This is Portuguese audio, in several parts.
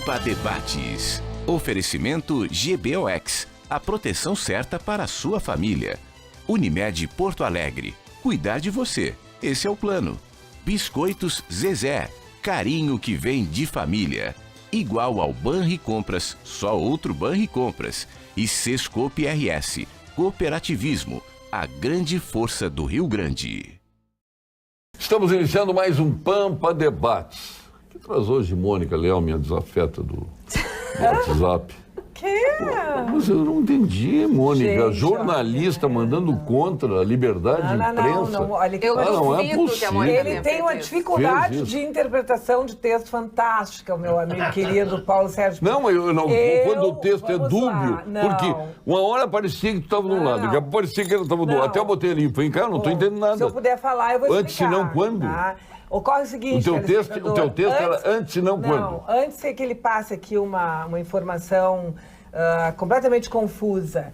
Pampa Debates. Oferecimento GBOX, a proteção certa para a sua família. Unimed Porto Alegre, cuidar de você, esse é o plano. Biscoitos Zezé, carinho que vem de família. Igual ao Banricompras, só outro Banricompras. E Sescope RS, cooperativismo, a grande força do Rio Grande. Estamos iniciando mais um Pampa Debates. O que traz hoje Mônica Leal, minha desafeta do WhatsApp? Que? Mas eu não entendi, Mônica. Gente, jornalista mandando contra a liberdade de imprensa. Não. Olha, Eu não é duvido que a Mônica possível. ele tenha tem feito uma isso. dificuldade Fez isso. de interpretação de texto fantástica, o meu amigo querido Paulo Sérgio. Não, quando o texto é vamos dúbio, lá, não. porque uma hora parecia que tu estava de um lado, daqui a pouco parecia que ela estava do Não. outro. Até eu botei ali, vem cá, não estou entendendo nada. Se eu puder falar, eu vou explicar. Antes, se não, quando? Tá? Ocorre o seguinte, O teu texto era antes e não quando? Não, antes é que ele passe aqui uma informação completamente confusa.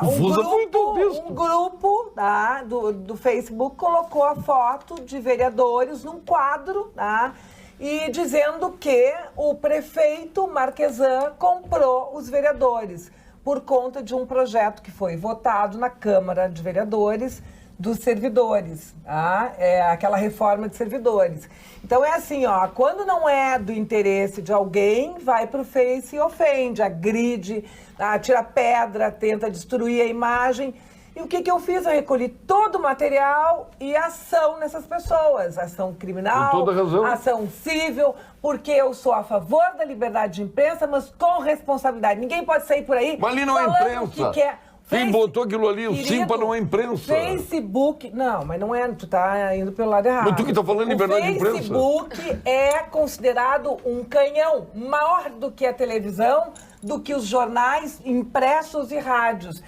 Confusa foi o teu texto. Um grupo tá, do Facebook colocou a foto de vereadores num quadro, tá, e dizendo que o prefeito Marquesan comprou os vereadores por conta de um projeto que foi votado na Câmara de Vereadores dos servidores, tá? É aquela reforma de servidores. Então é assim, ó, quando não é do interesse de alguém, vai pro Face e ofende, agride, tá? Tira pedra, tenta destruir a imagem. E o que eu fiz? Eu recolhi todo o material e ação nessas pessoas. Ação criminal, Com toda razão. ação civil, porque eu sou a favor da liberdade de imprensa, mas com responsabilidade. Ninguém pode sair por aí Mas ali não é falando imprensa. o que quer. Quem botou aquilo ali, o Querido, Simpa não é imprensa. Facebook, não, mas não é, tu tá indo pelo lado errado. Mas tu que tá falando liberdade de imprensa. O Facebook é considerado um canhão maior do que a televisão, do que os jornais impressos e rádios.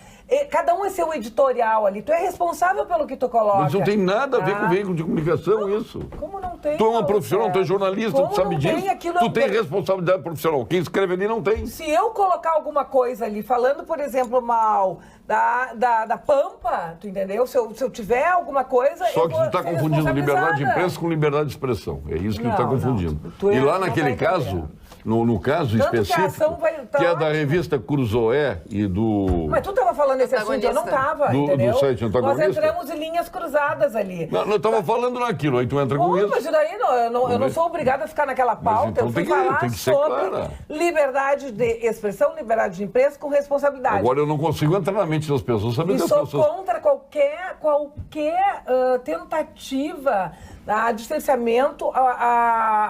Cada um é seu editorial ali. Tu é responsável pelo que tu coloca. Mas não tem nada a ver com veículo de comunicação, isso. Como não tem? Tu é uma Paulo profissional, tu é Sérgio? jornalista, Como tu sabe não disso. tem? Aquilo Tu é- tem responsabilidade profissional. Quem escreve ali não tem. Se eu colocar alguma coisa ali, falando, por exemplo, mal da Pampa, tu entendeu? Se eu tiver alguma coisa... Só eu que vou tu está ser confundindo liberdade de responsabilizada. imprensa com liberdade de expressão. É isso que tu está Não, confundindo. não. Tu E lá não naquele vai caso, entender. no caso Tanto que a específico, ação vai- tá que é da ótimo. revista Cruzoé e do... Mas tu estava falando esse assunto, eu não estava, Do entendeu? site antagonista? Nós entramos em linhas cruzadas ali. Não, eu estava falando naquilo, aí tu entra com Bom, isso. mas e daí eu não sou obrigada a ficar naquela pauta. então Eu fui tem que falar ser sobre clara. liberdade de expressão, liberdade de imprensa com responsabilidade. Agora eu não consigo entrar na mente das pessoas, saber E das sou pessoas. contra qualquer tentativa a distanciamento,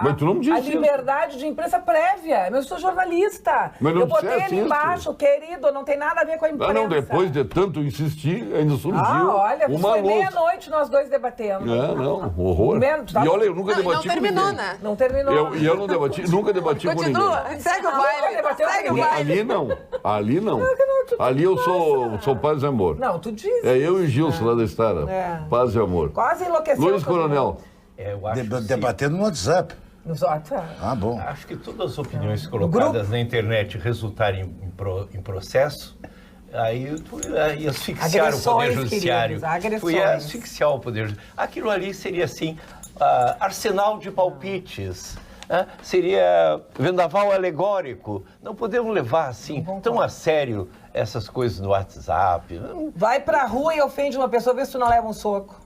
Mas tu não me disse a isso. liberdade de imprensa prévia. Eu sou jornalista. Mas não eu botei disseste ali isso. embaixo, querido, não tem nada a ver com a imprensa. Não, depois de tanto insistir, ainda surgiu olha, uma foi louça. meia-noite nós dois debatendo. Não, horror. Menos, tá E bom. olha, eu nunca Não, debati não terminou, com ninguém. né? Não terminou. Eu não debati, nunca debati com ninguém. Continua, segue o baile, debateu segue o comigo. baile. Ali não. Ali eu sou paz e amor. Não, tu diz. É eu e o Gilson lá da Estara. É. Paz e amor. Quase enlouqueceu. Luiz todo Coronel. mundo. Eu acho, que Debatendo no WhatsApp. Nos WhatsApp. Ah, bom. acho que todas as opiniões colocadas na internet resultarem em processo, aí tu ia asfixiar o Poder Agressões, Judiciário. queridos, agressões. Tu ia asfixiar o Poder Judiciário. Aquilo ali seria assim, arsenal de palpites. Seria vendaval alegórico. Não podemos levar assim tão a sério essas coisas no WhatsApp. Vai pra rua e ofende uma pessoa, vê se tu não leva um soco.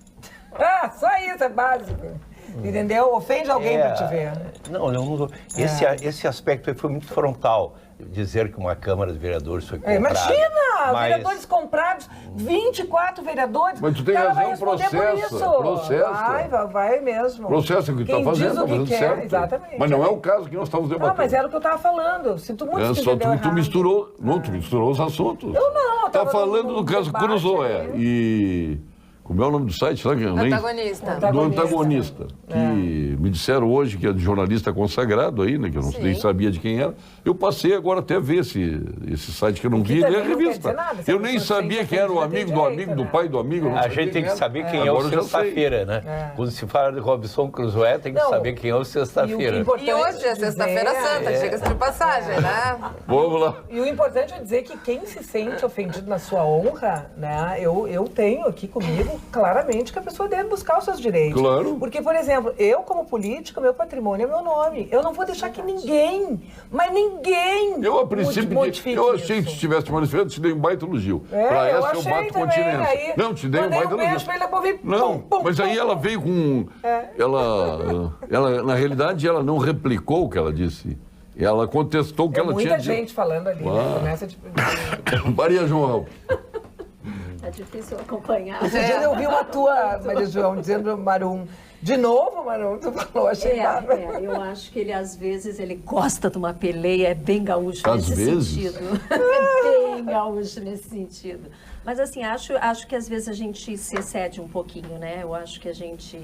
Só isso é básico. Entendeu? Ofende alguém pra te ver. Não. Esse aspecto aí foi muito frontal. Dizer que uma Câmara de Vereadores foi comprada. Imagina! Mas- Vereadores comprados, 24 vereadores. Mas tu tem o cara vai razão, responder por processa, isso. processa. Vai mesmo. Processo que tu Quem está fazendo, diz está o que fazendo quer, certo. exatamente. Mas não é o caso que nós estamos debatendo. Não, mas era o que eu tava falando. Sinto muito se tu Só entendeu tu errado. misturou. Não, tu misturou os assuntos. Eu não, eu Tá tava falando no do caso debate Cruzoé. ali. E. Como é o nome do site? Sabe que eu nem... Antagonista. Do antagonista, que me disseram hoje que é de jornalista consagrado aí, né, que eu não, nem sabia de quem era. Eu passei agora até a ver esse site que eu não vi, também nem a não quer revista. dizer nada, se a Eu nem pessoa sabia sente quem era o ofendida, amigo tem do direito, amigo do né? pai do amigo. eu não A sabia gente tem que quem saber era. quem é o Agora eu já sei. Sexta-feira, né? Quando se fala de Robson Cruzoé, tem que Não. saber quem é o Sexta-feira. E hoje é Sexta-feira Santa, diga-se de passagem, né? Vamos lá. E o importante é dizer que quem se sente ofendido na sua honra, né? Eu tenho aqui comigo claramente que a pessoa deve buscar os seus direitos. Claro. Porque, por exemplo, eu como política, meu patrimônio é meu nome. Eu não vou deixar que ninguém, mas ninguém Eu, a princípio, modifique eu achei que isso. se tivesse manifestado, te dei um baita elogio. É, Pra eu essa eu achei bato também, continência. aí Não, te dei um mandei baita um beijo elogio. pra ele, depois veio Não, pum, pum, mas aí pum, ela pum. veio com... Ela, na realidade, ela não replicou o que ela disse. Ela contestou o que É ela muita tinha gente falando ali, né? Começa de... Maria João. É difícil acompanhar. Esse dia eu vi uma tua, Maria João, dizendo Marum. De novo, Marum, tu falou, achei nada. Eu acho que ele, às vezes, ele gosta de uma peleia, é bem gaúcho Às nesse vezes? sentido. É bem gaúcho nesse sentido. Mas, assim, acho que às vezes a gente se excede um pouquinho, né? Eu acho que a gente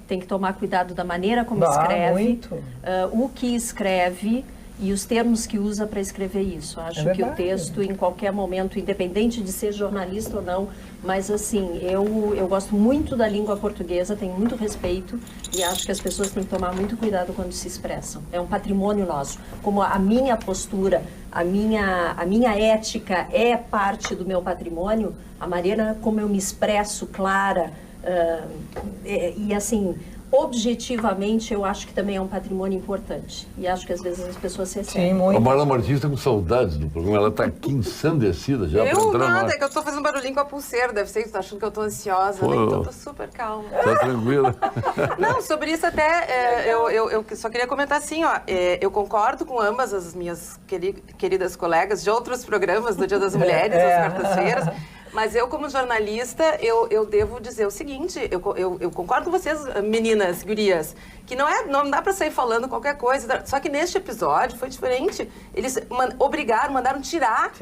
tem que tomar cuidado da maneira como escreve, muito. O que escreve e os termos que usa para escrever isso. Acho que o verdade. texto, em qualquer momento, independente de ser jornalista ou não, mas assim, eu gosto muito da língua portuguesa, tenho muito respeito e acho que as pessoas têm que tomar muito cuidado quando se expressam. É um patrimônio nosso. Como a minha postura, a minha ética é parte do meu patrimônio, a maneira como eu me expresso, clara, e assim... Objetivamente, eu acho que também é um patrimônio importante. E acho que às vezes as pessoas se excedem. Sim, A muito. Marla Martins está com saudades do programa. Ela está aqui ensandecida já para Eu entrar nada, na... é que eu tô fazendo barulhinho com a pulseira, deve ser que tu tá achando que eu tô ansiosa, Pô. né? Então eu tô super calma. Tá tranquila? Não, sobre isso até, eu só queria comentar assim, ó, eu concordo com ambas as minhas queridas colegas de outros programas do Dia das Mulheres, às quartas-feiras, mas eu, como jornalista, eu devo dizer o seguinte, eu concordo com vocês, meninas, gurias, que não dá pra sair falando qualquer coisa, só que neste episódio foi diferente. Eles mandaram tirar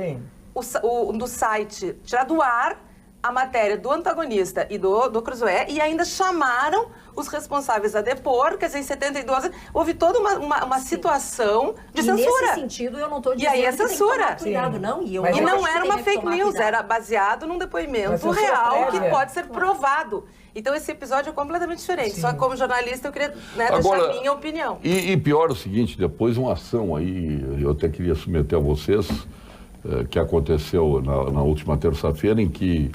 do site, tirar do ar a matéria do antagonista e do Cruzoé e ainda chamaram os responsáveis a depor, quer dizer, em 72 houve toda uma situação de censura. Nesse sentido, eu não estou dizendo E aí é que tem que censura. tomar cuidado, não. E, Mas E eu não acho que era uma tem que fake tomar news, cuidado. era baseado num Uma depoimento censura real prévia. que pode ser provado. Então esse episódio é completamente diferente. Só que como jornalista eu queria deixar a minha opinião. E pior o seguinte, depois uma ação aí, eu até queria submeter a vocês, que aconteceu na última terça-feira, em que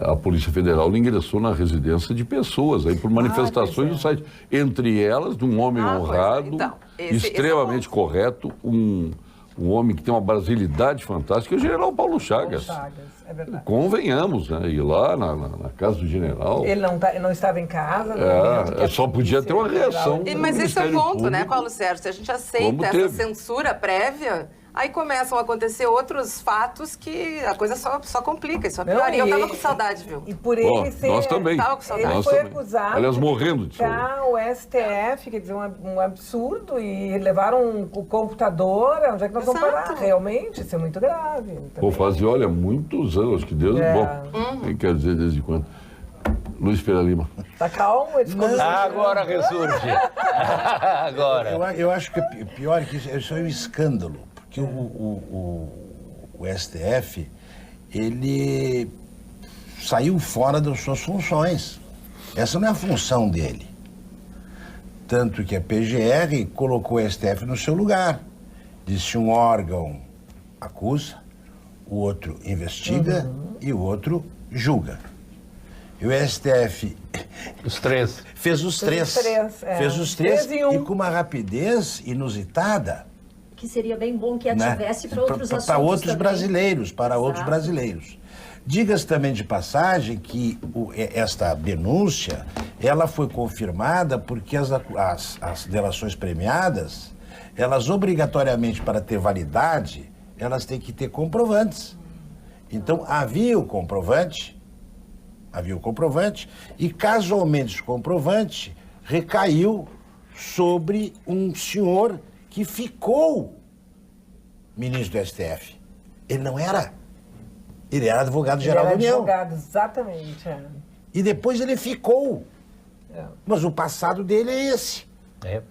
a Polícia Federal ingressou na residência de pessoas aí por manifestações do site. Entre elas, de um homem honrado, Então, esse extremamente é o ponto. correto, um homem que tem uma brasilidade fantástica, é o general Paulo Chagas. Chagas, é verdade. Convenhamos, né? Ir lá na casa do general. Ele não estava em casa. no momento que a Só podia ter uma Polícia reação. Federal- Mas esse é o Ministério ponto, né, Público. Paulo Sérgio? Se a gente Como aceita essa teve. censura prévia, aí começam a acontecer outros fatos que a coisa só complica, isso é Não, pior. E eu e tava ele- com saudade, viu? E por Ó, ele ser... nós também. Tava com saudade. Ele Nós foi também. acusado Aliás, de morrendo de saudade. criticar o STF, quer dizer, um absurdo, e levaram o computador, onde é que nós vamos Exato. parar? Realmente, isso é muito grave. Vou fazer, olha, muitos anos, que Deus é bom. Uhum. Quer dizer, desde quando? Luiz Pereira Lima. Tá calmo? Ele ficou Agora ressurge. Agora. Eu acho que pior que isso é um escândalo, porque o STF, ele saiu fora das suas funções. Essa não é a função dele. Tanto que a PGR colocou o STF no seu lugar. Disse um órgão acusa, o outro investiga e o outro julga. E o STF Os três. fez os três. Fez os três Três em um. e com uma rapidez inusitada. Que seria bem bom que Né? ativesse para outros assuntos Para outros também. brasileiros, para outros Exato. brasileiros. Diga-se também de passagem que esta denúncia, ela foi confirmada porque as delações premiadas, elas obrigatoriamente, para ter validade, elas têm que ter comprovantes. Então, havia o comprovante, e casualmente o comprovante recaiu sobre um senhor que ficou ministro do STF. Ele não era. Ele era advogado-geral da Ele era União. advogado, exatamente. É. E depois ele ficou. É. Mas o passado dele é esse. É.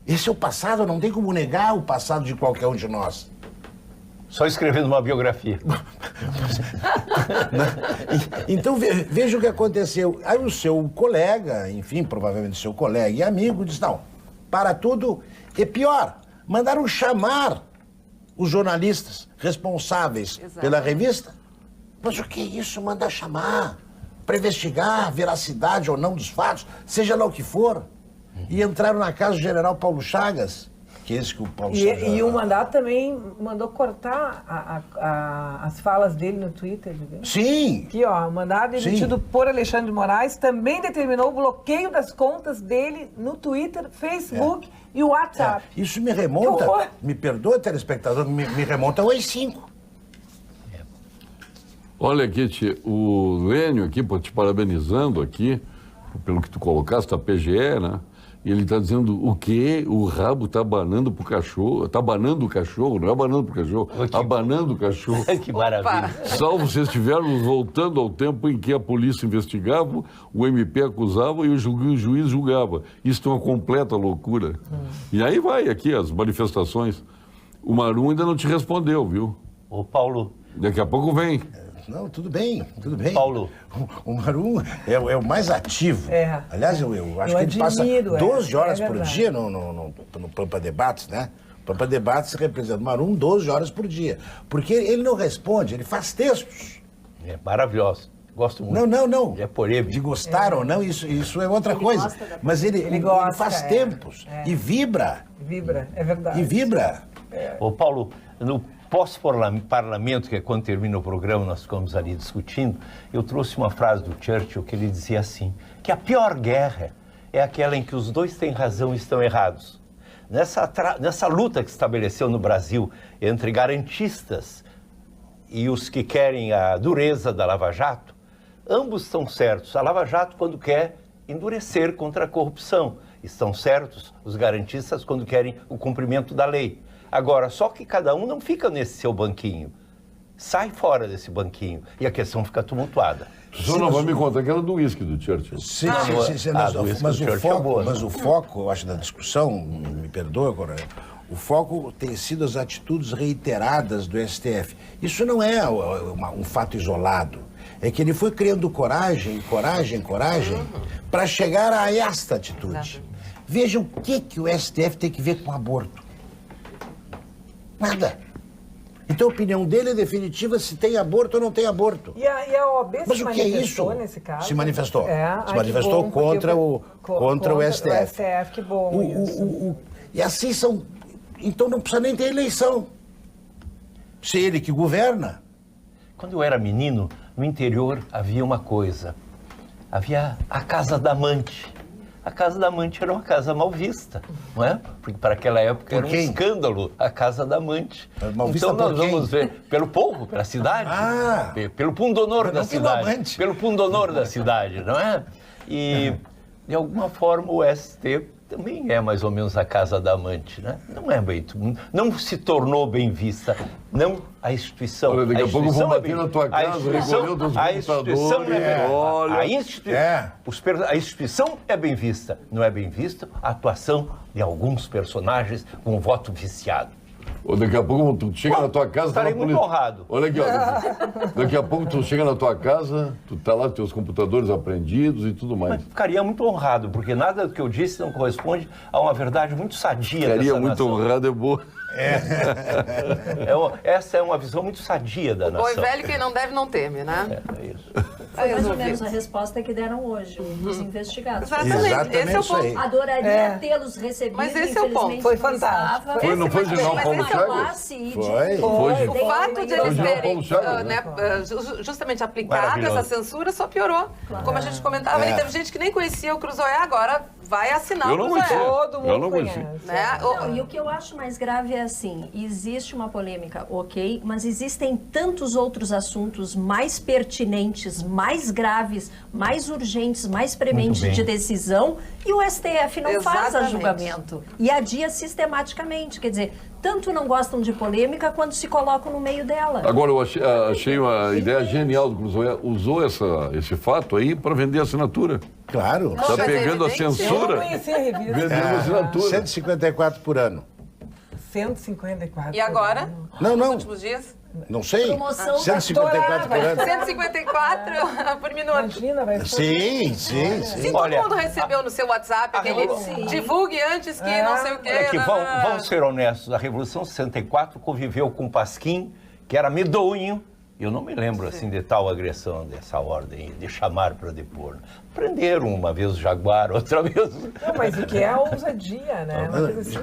Esse é o passado, não tem como negar o passado de qualquer um de nós. Só escrevendo uma biografia. Então veja o que aconteceu. Aí o seu colega, enfim, provavelmente seu colega e amigo, disse, não, para tudo. E pior, mandaram chamar os jornalistas responsáveis Exato. pela revista. Mas o que é isso, mandar chamar? para investigar a veracidade ou não dos fatos, seja lá o que for. E entraram na casa do general Paulo Chagas, que é esse que o Paulo Chagas... E o mandato também mandou cortar as falas dele no Twitter. Viu? Sim. Aqui, ó, o mandado emitido por Alexandre de Moraes também determinou o bloqueio das contas dele no Twitter, Facebook e WhatsApp. Isso me remonta, me perdoa, telespectador, me remonta ao AI-5. Olha, Kitty, o Lênio aqui, te parabenizando aqui, pelo que tu colocaste, a PGE, né? E ele está dizendo o quê? O rabo está abanando pro cachorro. Está abanando o cachorro, não é abanando pro cachorro, abanando o cachorro. Que maravilha. Salvo se estivermos voltando ao tempo em que a polícia investigava, o MP acusava e o juiz julgava. Isso é uma completa loucura. E aí vai aqui as manifestações. O Marum ainda não te respondeu, viu? Ô, Paulo... Daqui a pouco vem. Não, tudo bem, tudo bem. Paulo. O Marum é o mais ativo. É. Aliás, eu acho que ele passa admiro, 12 horas por verdade. dia no Pampa Debates, né? Pampa Debates representa o Marum 12 horas por dia. Porque ele não responde, ele faz textos. É maravilhoso. Gosto muito. Não. É polêmico. De gostar ou não, isso é outra coisa. Mas ele gosta, faz tempos e vibra. Vibra, é verdade. E vibra. Ô, Paulo, no pós-parlamento, que é quando termina o programa, nós ficamos ali discutindo, eu trouxe uma frase do Churchill que ele dizia assim, que a pior guerra é aquela em que os dois têm razão e estão errados. Nessa luta que se estabeleceu no Brasil entre garantistas e os que querem a dureza da Lava Jato, ambos estão certos. A Lava Jato quando quer endurecer contra a corrupção. Estão certos os garantistas quando querem o cumprimento da lei. Agora, só que cada um não fica nesse seu banquinho. Sai fora desse banquinho e a questão fica tumultuada. O senhor não vai me contar aquela do uísque do Churchill. Sim, mas o foco, eu acho, da discussão, me perdoa, Coronel, o foco tem sido as atitudes reiteradas do STF. Isso não é um fato isolado. É que ele foi criando coragem para chegar a esta atitude. Veja o que o STF tem que ver com aborto. Nada. Então a opinião dele é definitiva se tem aborto ou não tem aborto. E a OAB Mas se o que é manifestou isso? nesse caso? Se manifestou. Se manifestou bom, contra o STF. O STF, que bom isso. E assim são... Então não precisa nem ter eleição. Se ele que governa. Quando eu era menino, no interior havia uma coisa. Havia a casa da amante. A casa da amante era uma casa mal vista, não é? Porque para aquela época era um escândalo a casa da amante. Mal vista então nós por quem? vamos ver pelo povo, pela cidade, pelo pundonor da cidade, pelo pundonor da cidade, não é? E de alguma forma o ST também é mais ou menos a casa da amante, né? Não é bem, não se tornou bem vista, não a instituição. Olha, daqui a pouco vão bater na tua a casa, recolher os a instituição computadores. a instituição é bem vista, não é bem vista a atuação de alguns personagens com o voto viciado. Ou daqui a pouco tu chega na tua casa... Estarei muito honrado. Olha aqui, ó. Daqui a pouco tu chega na tua casa, tu tá lá, teus computadores apreendidos e tudo mais. Mas ficaria muito honrado, porque nada do que eu disse não corresponde a uma verdade muito sadia dessa Ficaria muito nação. honrado, é boa. Essa é uma visão muito sadia da nação. Bom e velho, quem não deve não teme, né? É isso. Foi mais ou menos a resposta que deram hoje os investigados. Exatamente, esse é o ponto. Adoraria tê-los recebido. Mas esse é o ponto. Foi fantástico. Não foi de Mas Paulo esse é o Chagas? O fato de eles terem justamente aplicado Maravilhoso. essa censura só piorou. Como a gente comentava, e teve gente que nem conhecia o Cruzoé, agora vai assinar Eu o não Cruzoé. conhecia. Todo mundo Eu não conhece. conheci. Né? Não, e o que eu acho mais grave é assim, existe uma polêmica, ok, mas existem tantos outros assuntos mais pertinentes, mais graves, mais urgentes, mais prementes de decisão, e o STF não faz a Exatamente. julgamento. E adia sistematicamente, quer dizer, tanto não gostam de polêmica quanto se colocam no meio dela. Agora, eu achei uma ideia genial do Cruzoé. Usou esse fato aí para vender assinatura. Claro. Está mas é pegando a evidente. Eu não censura, conhecia a revista. vendendo assinatura. 154 por ano. 154. E agora? Não, Nos não. últimos dias? Não sei. Promoção 154 por ano. 154 por minuto. Imagina, vai ser. Sim. Sim, todo mundo recebeu no seu WhatsApp aquele divulgue antes que não sei o quê. É que vamos ser honestos, a Revolução 64 conviveu com Pasquim, que era medonho, Eu não me lembro assim de tal agressão dessa ordem, de chamar para depor. Prenderam uma vez o Jaguar, outra vez... Não, mas o que é a ousadia, né?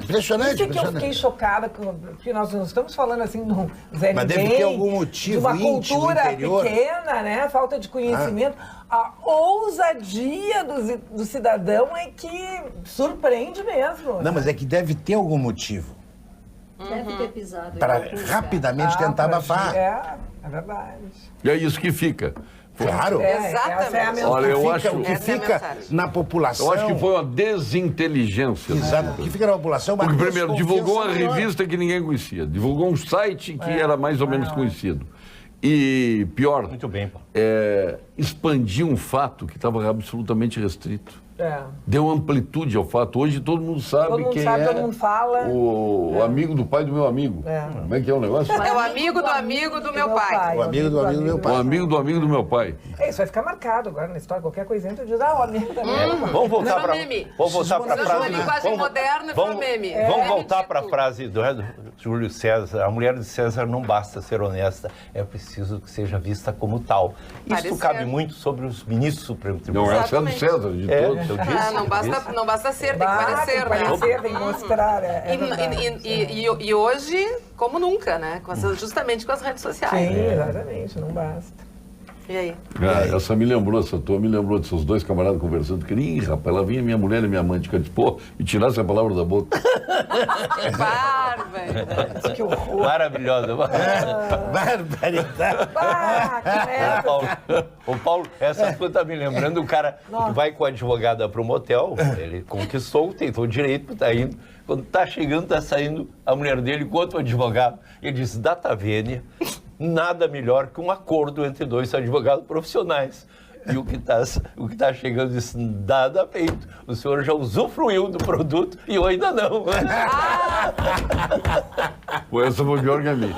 Impressionante, Isso é que eu fiquei chocada, porque nós não estamos falando assim de um Zé Mas Ninguém, deve ter algum motivo de uma íntimo, cultura interior. pequena, né? Falta de conhecimento. A ousadia do cidadão é que surpreende mesmo. Não, mas é que deve ter algum motivo Deve ter pisado. para em algum lugar. rapidamente tentar abafar. É verdade. E é isso que fica. Claro. Exatamente. Essa é a mensagem. Olha, eu Fica- acho- o que Essa é a fica mensagem. na população... Eu acho que foi uma desinteligência. Exato. O que fica na população... é uma Porque, primeiro, divulgou uma desconfiança maior. revista que ninguém conhecia. Divulgou um site que era mais ou menos conhecido. E, pior, Muito bem, Paulo. expandiu um fato que estava absolutamente restrito. Deu amplitude ao fato. Hoje todo mundo sabe Todo mundo quem sabe, é todo mundo fala. o amigo do pai do meu amigo. Como é que é o negócio? É o amigo do amigo do meu pai. O amigo do amigo do meu pai. O amigo do amigo do meu pai. Isso vai ficar marcado agora na história. Qualquer coisinha tu diz, o amigo também. Vamos voltar Virou para meme. Vamos voltar para a Usou frase. uma linguagem moderna e virou meme. Vamos voltar para a frase do Júlio César. A mulher de César não basta ser honesta, é preciso que seja vista como tal. Isso Parecer. cabe muito sobre os ministros do Supremo Tribunal. Não, essa é do Exatamente. César, de todos. Eu disse, Não basta ser, tem que Tem parecer, que né? parecer, tem que mostrar. Verdade. E hoje, como nunca, né? Justamente com as redes sociais. Sim, exatamente, não basta. E aí? Essa me lembrou, me lembrou de seus dois camaradas conversando. Que, ih, rapaz, lá vinha minha mulher e minha amante. Que eu disse, pô, me tirasse a palavra da boca. Que bárbaro! Que horror. Maravilhosa. Barbaridade. Ah, que merda. Ô Paulo, essa tua tá me lembrando o cara que vai com a advogada para um motel, ele conquistou, tem todo o direito, tá indo. Quando tá chegando, tá saindo a mulher dele com outro advogado. Ele diz, data vênia, nada melhor que um acordo entre dois advogados profissionais. E o que tá chegando diz, nada feito. O senhor já usufruiu do produto e eu ainda não. Pô, essa foi pior que a minha.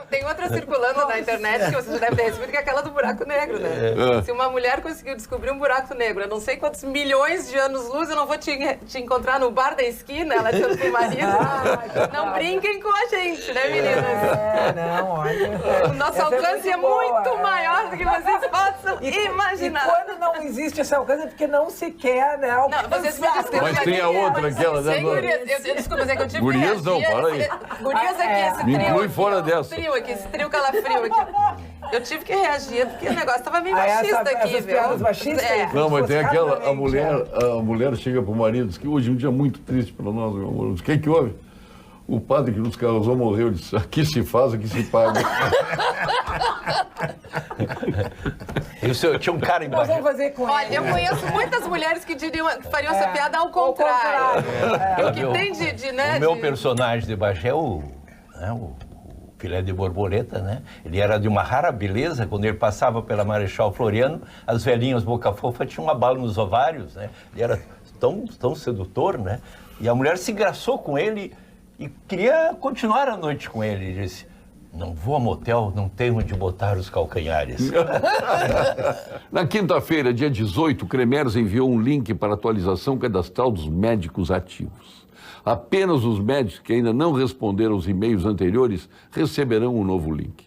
Tem outra circulando na internet que você já deve ter recebido, que é aquela do buraco negro, né? Se uma mulher conseguiu descobrir um buraco negro, a não sei quantos milhões de anos-luz, eu não vou te encontrar no bar da esquina, ela dizendo pro marido. Não brinquem com a gente, né, meninas? Não, olha. O nosso Essa alcance é boa, muito maior do que vocês possam imaginar. E quando não existe esse alcance é porque não se quer, né? Não, vocês me desculpem. Mas tem a outra, aquela, né? Sem gurias. Desculpa, mas é que eu tive Gurias não, para aí. Gurias aqui, esse Me trio. inclui aqui, fora ó, dessa. Trio aqui, esse trio calafrio aqui. Eu tive que reagir, porque o negócio tava meio machista aqui, essas viu? piadas machistas? É. Não, mas tem aquela, a Rapidamente, mulher chega pro marido, diz que hoje é um dia muito triste para nós, meu amor. Diz, o que houve? O padre que nos casou morreu, disse, aqui se faz, aqui se paga. E o senhor tinha um cara Nós embaixo. vamos fazer com Olha, ele. eu conheço muitas mulheres que fariam essa piada ao contrário. O que tem de né? O meu personagem de Bagé é o filé de borboleta, né? Ele era de uma rara beleza. Quando ele passava pela Marechal Floriano, as velhinhas boca fofa tinham uma bala nos ovários, né? Ele era tão sedutor, né? E a mulher se engraçou com ele e queria continuar a noite com ele. Ele disse, não vou a motel, não tenho onde botar os calcanhares. Na quinta-feira, dia 18, o Cremers enviou um link para atualização cadastral dos médicos ativos. Apenas os médicos que ainda não responderam aos e-mails anteriores receberão um novo link.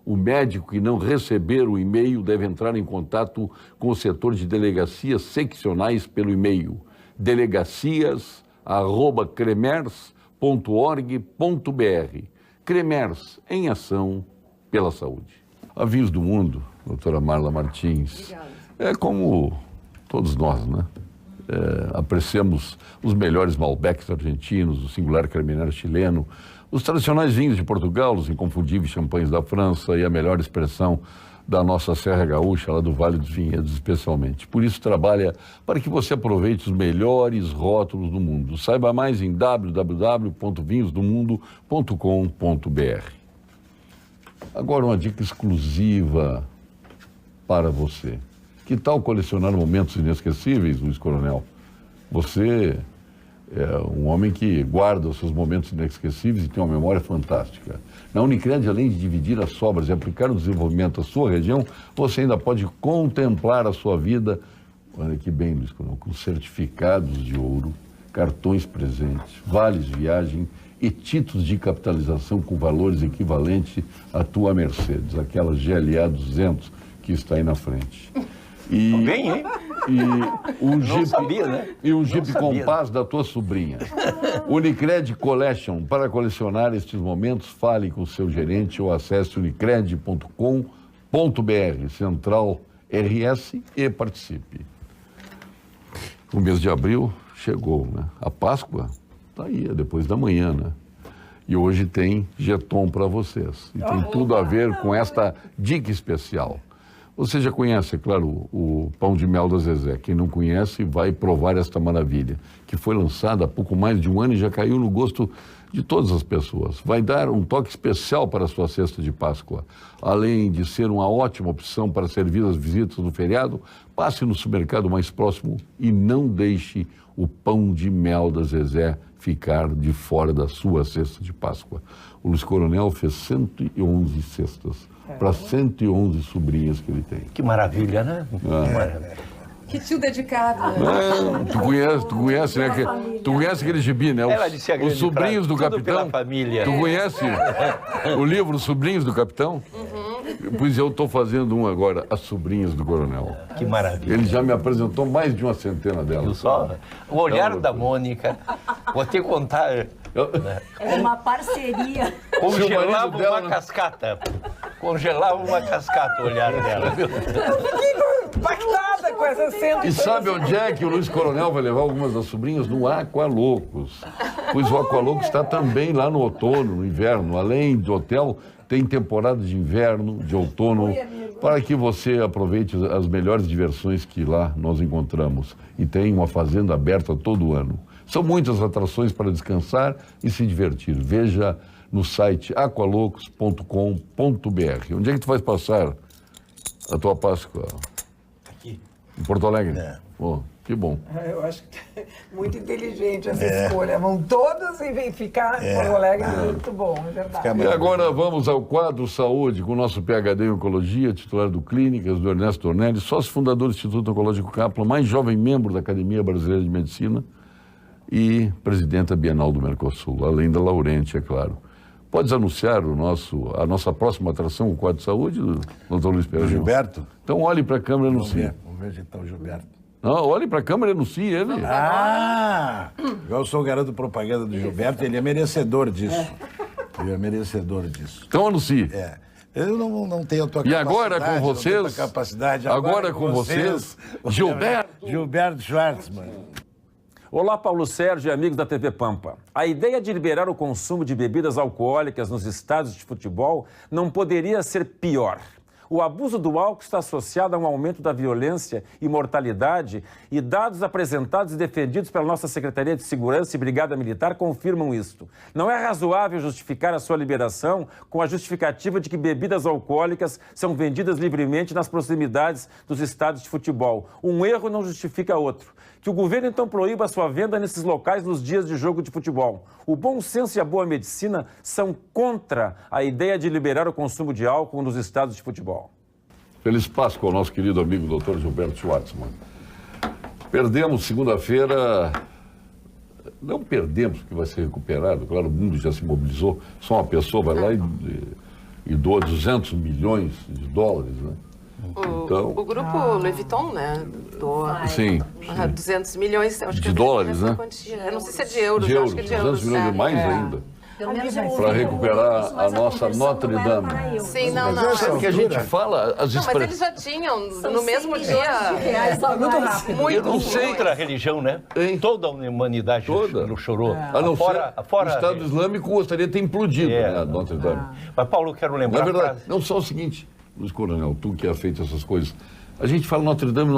O médico que não receber o e-mail deve entrar em contato com o setor de delegacias seccionais pelo e-mail delegacias@cremers.org.br. Cremers, em ação pela saúde. A Vinhos do Mundo, doutora Marla Martins, Obrigada. é como todos nós, né? Apreciamos os melhores Malbecs argentinos, o singular Carmenère chileno, os tradicionais vinhos de Portugal, os inconfundíveis champanhes da França e a melhor expressão da nossa Serra Gaúcha, lá do Vale dos Vinhedos especialmente. Por isso trabalha para que você aproveite os melhores rótulos do mundo. Saiba mais em www.vinhosdomundo.com.br. Agora uma dica exclusiva para você. Que tal colecionar momentos inesquecíveis, Luiz Coronel? Você é um homem que guarda os seus momentos inesquecíveis e tem uma memória fantástica. Na Unicred, além de dividir as sobras e aplicar o desenvolvimento à sua região, você ainda pode contemplar a sua vida, olha que bem, Luiz Coronel, com certificados de ouro, cartões presentes, vales de viagem e títulos de capitalização com valores equivalentes à tua Mercedes, aquela GLA 200 que está aí na frente. E, bem, hein? E um Jeep, sabia, né? E um Jeep Compass da tua sobrinha. Unicred Collection, para colecionar estes momentos, fale com o seu gerente ou acesse unicred.com.br, Central RS, e participe. O mês de abril chegou, né? A Páscoa está aí, é depois da manhã, né? E hoje tem Jeton para vocês. E tem tudo a ver com esta dica especial. Você já conhece, é claro, o pão de mel da Zezé. Quem não conhece vai provar esta maravilha, que foi lançada há pouco mais de um ano e já caiu no gosto de todas as pessoas. Vai dar um toque especial para a sua cesta de Páscoa. Além de ser uma ótima opção para servir as visitas do feriado, passe no supermercado mais próximo e não deixe o pão de mel da Zezé ficar de fora da sua cesta de Páscoa. O Luiz Coronel fez 111 cestas para 111 sobrinhas que ele tem. Que maravilha, né? Que maravilha. Que tio dedicado. Tu conhece, né? Tu conhece aquele gibi, né? Os Sobrinhos do Capitão. Família. Tu conhece o livro Sobrinhos do Capitão? Pois eu estou fazendo um agora, As Sobrinhas do Coronel. Que maravilha. Ele já me apresentou mais de uma centena delas. Só o olhar da Mônica, vou te contar. É uma parceria. Congelava uma cascata. Congelava uma cascata o olhar dela. Fico impactada com essa cena. E sabe onde é que o Luiz Coronel vai levar algumas das sobrinhas? No Aqualocos. Pois o Aqualocos está também lá no outono, no inverno. Além do hotel, tem temporada de inverno, de outono, para que você aproveite as melhores diversões que lá nós encontramos. E tem uma fazenda aberta todo ano. São muitas atrações para descansar e se divertir. Veja no site aqualocos.com.br. Onde é que tu vais passar a tua Páscoa? Aqui. Em Porto Alegre? É. Oh, que bom. Eu acho que é muito inteligente essa escolha. Vão todas e ficar em Porto Alegre muito bom, é verdade. E agora vamos ao quadro Saúde com o nosso PhD em Oncologia, titular do Clínicas, do Ernesto Ornelli, sócio fundador do Instituto Oncológico Kaplan, mais jovem membro da Academia Brasileira de Medicina e presidenta bienal do Mercosul, além da Laurente, é claro. Podes anunciar a nossa próxima atração, o quadro de saúde, doutor Luiz Perrão? Gilberto? Então olhe para a câmera e anuncie. Vamos ver então o Gilberto. Não, olhe para a câmera e anuncie ele. Eu sou o garoto propaganda do Gilberto, ele é merecedor disso. Ele é merecedor disso. Então anuncie. Eu não tenho a tua capacidade. E agora com vocês, não tenho a tua capacidade. Agora com vocês, Gilberto. Gilberto Schwartzman. Olá, Paulo Sérgio e amigos da TV Pampa. A ideia de liberar o consumo de bebidas alcoólicas nos estádios de futebol não poderia ser pior. O abuso do álcool está associado a um aumento da violência e mortalidade, e dados apresentados e defendidos pela nossa Secretaria de Segurança e Brigada Militar confirmam isto. Não é razoável justificar a sua liberação com a justificativa de que bebidas alcoólicas são vendidas livremente nas proximidades dos estádios de futebol. Um erro não justifica outro. Que o governo então proíba a sua venda nesses locais nos dias de jogo de futebol. O bom senso e a boa medicina são contra a ideia de liberar o consumo de álcool nos estádios de futebol. Feliz Páscoa ao nosso querido amigo Dr. Gilberto Schwartzman. Perdemos segunda-feira, não perdemos porque vai ser recuperado, claro, o mundo já se mobilizou, só uma pessoa vai lá e doa 200 milhões de dólares, né? O grupo Louis Vuitton, né? Doa Sim. 200 milhões, acho que de dólares, né? Eu não sei se é de euros, de euros, acho que é de 200 euros. milhões de mais ainda. Para recuperar a nossa Notre Dame. Sim, não. Sabe que a gente fala as Não, mas eles já tinham, no mesmo dia. Muito rápido. Eu não sei outra a religião, né? Toda a humanidade chorou. A não ser o Estado Islâmico gostaria de ter implodido a Notre Dame. Mas, Paulo, eu quero lembrar... Na verdade, não só o seguinte, Luiz Coronel, tu que é feito essas coisas, a gente fala Notre Dame,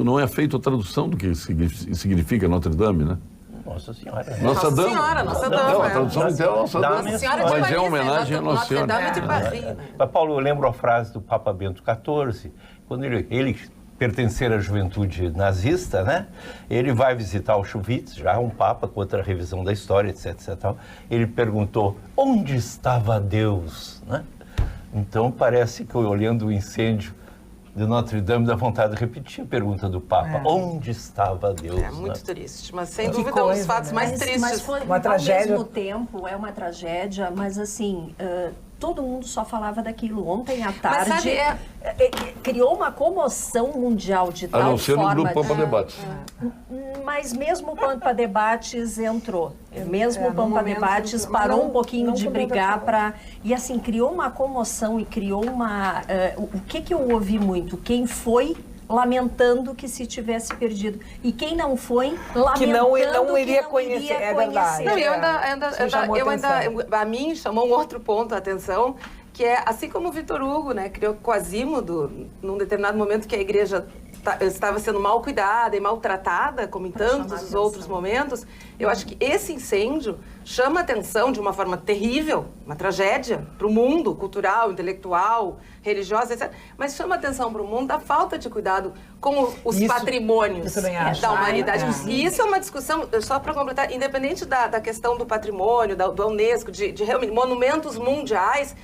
não é feita a tradução do que significa Notre Dame, né? Nossa Senhora. Nossa Dama. Senhora, Nossa Dama. Não, a tradução literal é Nossa Dama. Nossa Senhora de Mas Paris, é homenagem à Nossa Senhora. Notre Dame de Paris. Mas, Paulo, eu lembro a frase do Papa Bento XIV, quando ele pertencer à juventude nazista, né? Ele vai visitar Auschwitz, já um Papa, com outra revisão da história, etc. Ele perguntou, onde estava Deus? Né? Então, parece que olhando o incêndio de Notre Dame, dá vontade de repetir a pergunta do Papa. Onde estava Deus? É muito triste, mas sem Que dúvida é um dos coisa, fatos né? mais tristes. Mas foi, Uma tragédia. Ao mesmo tempo, é uma tragédia, mas assim, todo mundo só falava daquilo. Ontem à tarde, sabe, criou uma comoção mundial de tal A não ser no forma... grupo Pampa Debates. Mas mesmo o Pampa Debates entrou. Mesmo o no Pampa momento, Debates mas parou não- um pouquinho não de completamente. brigar para... E assim, criou uma comoção e criou uma... o que eu ouvi muito? Quem foi lamentando que se tivesse perdido. E quem não foi, lamentando Que não que iria não conhecer, iria é verdade. conhecer. Não, Isso chamou atenção. a mim chamou um outro ponto a atenção, que é, assim como o Vitor Hugo, né, criou Quasímodo, num determinado momento que a igreja estava sendo mal cuidada e maltratada, como em tantos os outros momentos, eu acho que esse incêndio chama a atenção de uma forma terrível, uma tragédia para o mundo cultural, intelectual, religiosa, etc. Mas chama a atenção para o mundo da falta de cuidado com os Isso, patrimônios eu também acho. da humanidade. E isso é uma discussão, só para completar, independente da questão do patrimônio, da Unesco, de realmente monumentos mundiais.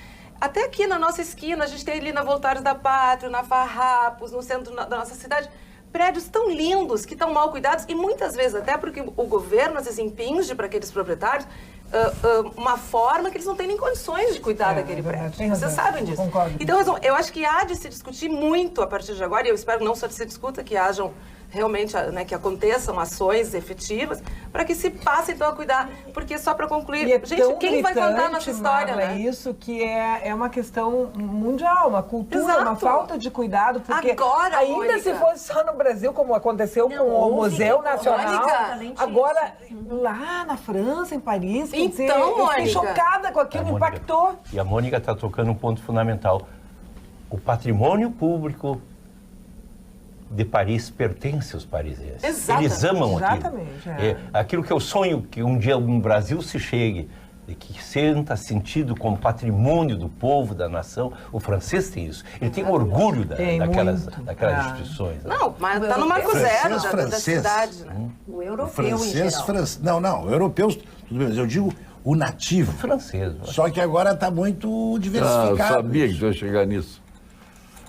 Até aqui na nossa esquina, a gente tem ali na Voltares da Pátria, na Farrapos, no centro da nossa cidade, prédios tão lindos, que estão mal cuidados, e muitas vezes até porque o governo às vezes impinge para aqueles proprietários uma forma que eles não têm nem condições de cuidar daquele verdade, prédio. tem Vocês razão, sabem disso. concordo. Então, eu acho que há de se discutir muito a partir de agora, e eu espero que não só se discuta, que hajam realmente, né, que aconteçam ações efetivas, para que se passe então a cuidar. Porque só para concluir, E é gente, tão quem vai contar a nossa gritante, história, Marla, né? isso que é uma questão mundial, uma cultura, Exato. uma falta de cuidado, porque Agora, ainda Mônica. se fosse só no Brasil, como aconteceu Não, com o houve Museu que- Nacional, Mônica, agora lá na França, em Paris, quer dizer, Então, eu fiquei Mônica. chocada com aquilo, Mônica, impactou. E a Mônica está tocando um ponto fundamental. O patrimônio público de Paris pertence aos parisienses. Exatamente, Eles amam exatamente, aquilo. Aquilo que eu sonho que um dia no Brasil se chegue, de que senta sentido como patrimônio do povo, da nação. O francês tem isso. Ele tem orgulho Tem daquelas muito. instituições. Né? Não, mas está no marco zero da francês. cidade, né? O europeu em Francês, geral. Não, europeus, tudo bem, mas eu digo o nativo. Francês. Só que agora está muito Eu diversificado. sabia que tu ia chegar nisso.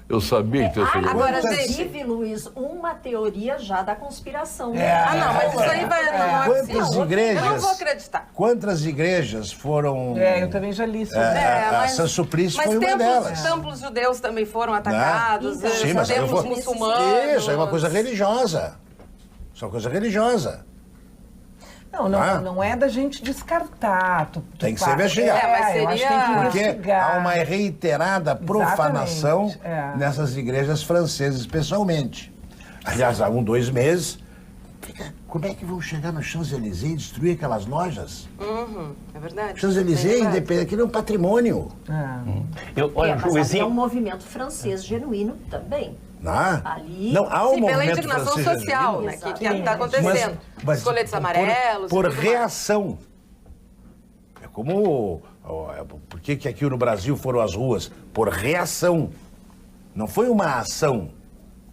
Eu sabia que tu ia chegar nisso. Agora, Quantas- Inclusive, Luiz, uma teoria já da conspiração. Ah, não, mas isso aí vai... Não é Quantas possível. igrejas? Eu não vou acreditar. Quantas igrejas foram... Eu também já li sobre isso. a Saint-Sulpice foi uma delas. templos judeus também foram atacados, Então, Sim, mas templos eu vou- muçulmanos. Isso, é uma coisa religiosa. Isso é uma coisa religiosa. Não é da gente descartar. Tem que ser investigado. mas eu acho que tem que Porque investigar. há uma reiterada profanação Exatamente, nessas igrejas francesas, especialmente. Aliás, há 2 meses, como é que vão chegar no Champs-Élysées e destruir aquelas lojas? É verdade. Champs-Élysées, É verdade. independente, aquilo é um patrimônio. Olha, Mas o ali é um exemplo... movimento francês genuíno também. Ali, Ali- não, há um Sim, pela movimento indignação francês social, genuíno, né, que está acontecendo. Os coletes amarelos. Por e tudo mais. reação. É como... Por que aqui no Brasil foram às ruas? Por reação. Não foi uma ação.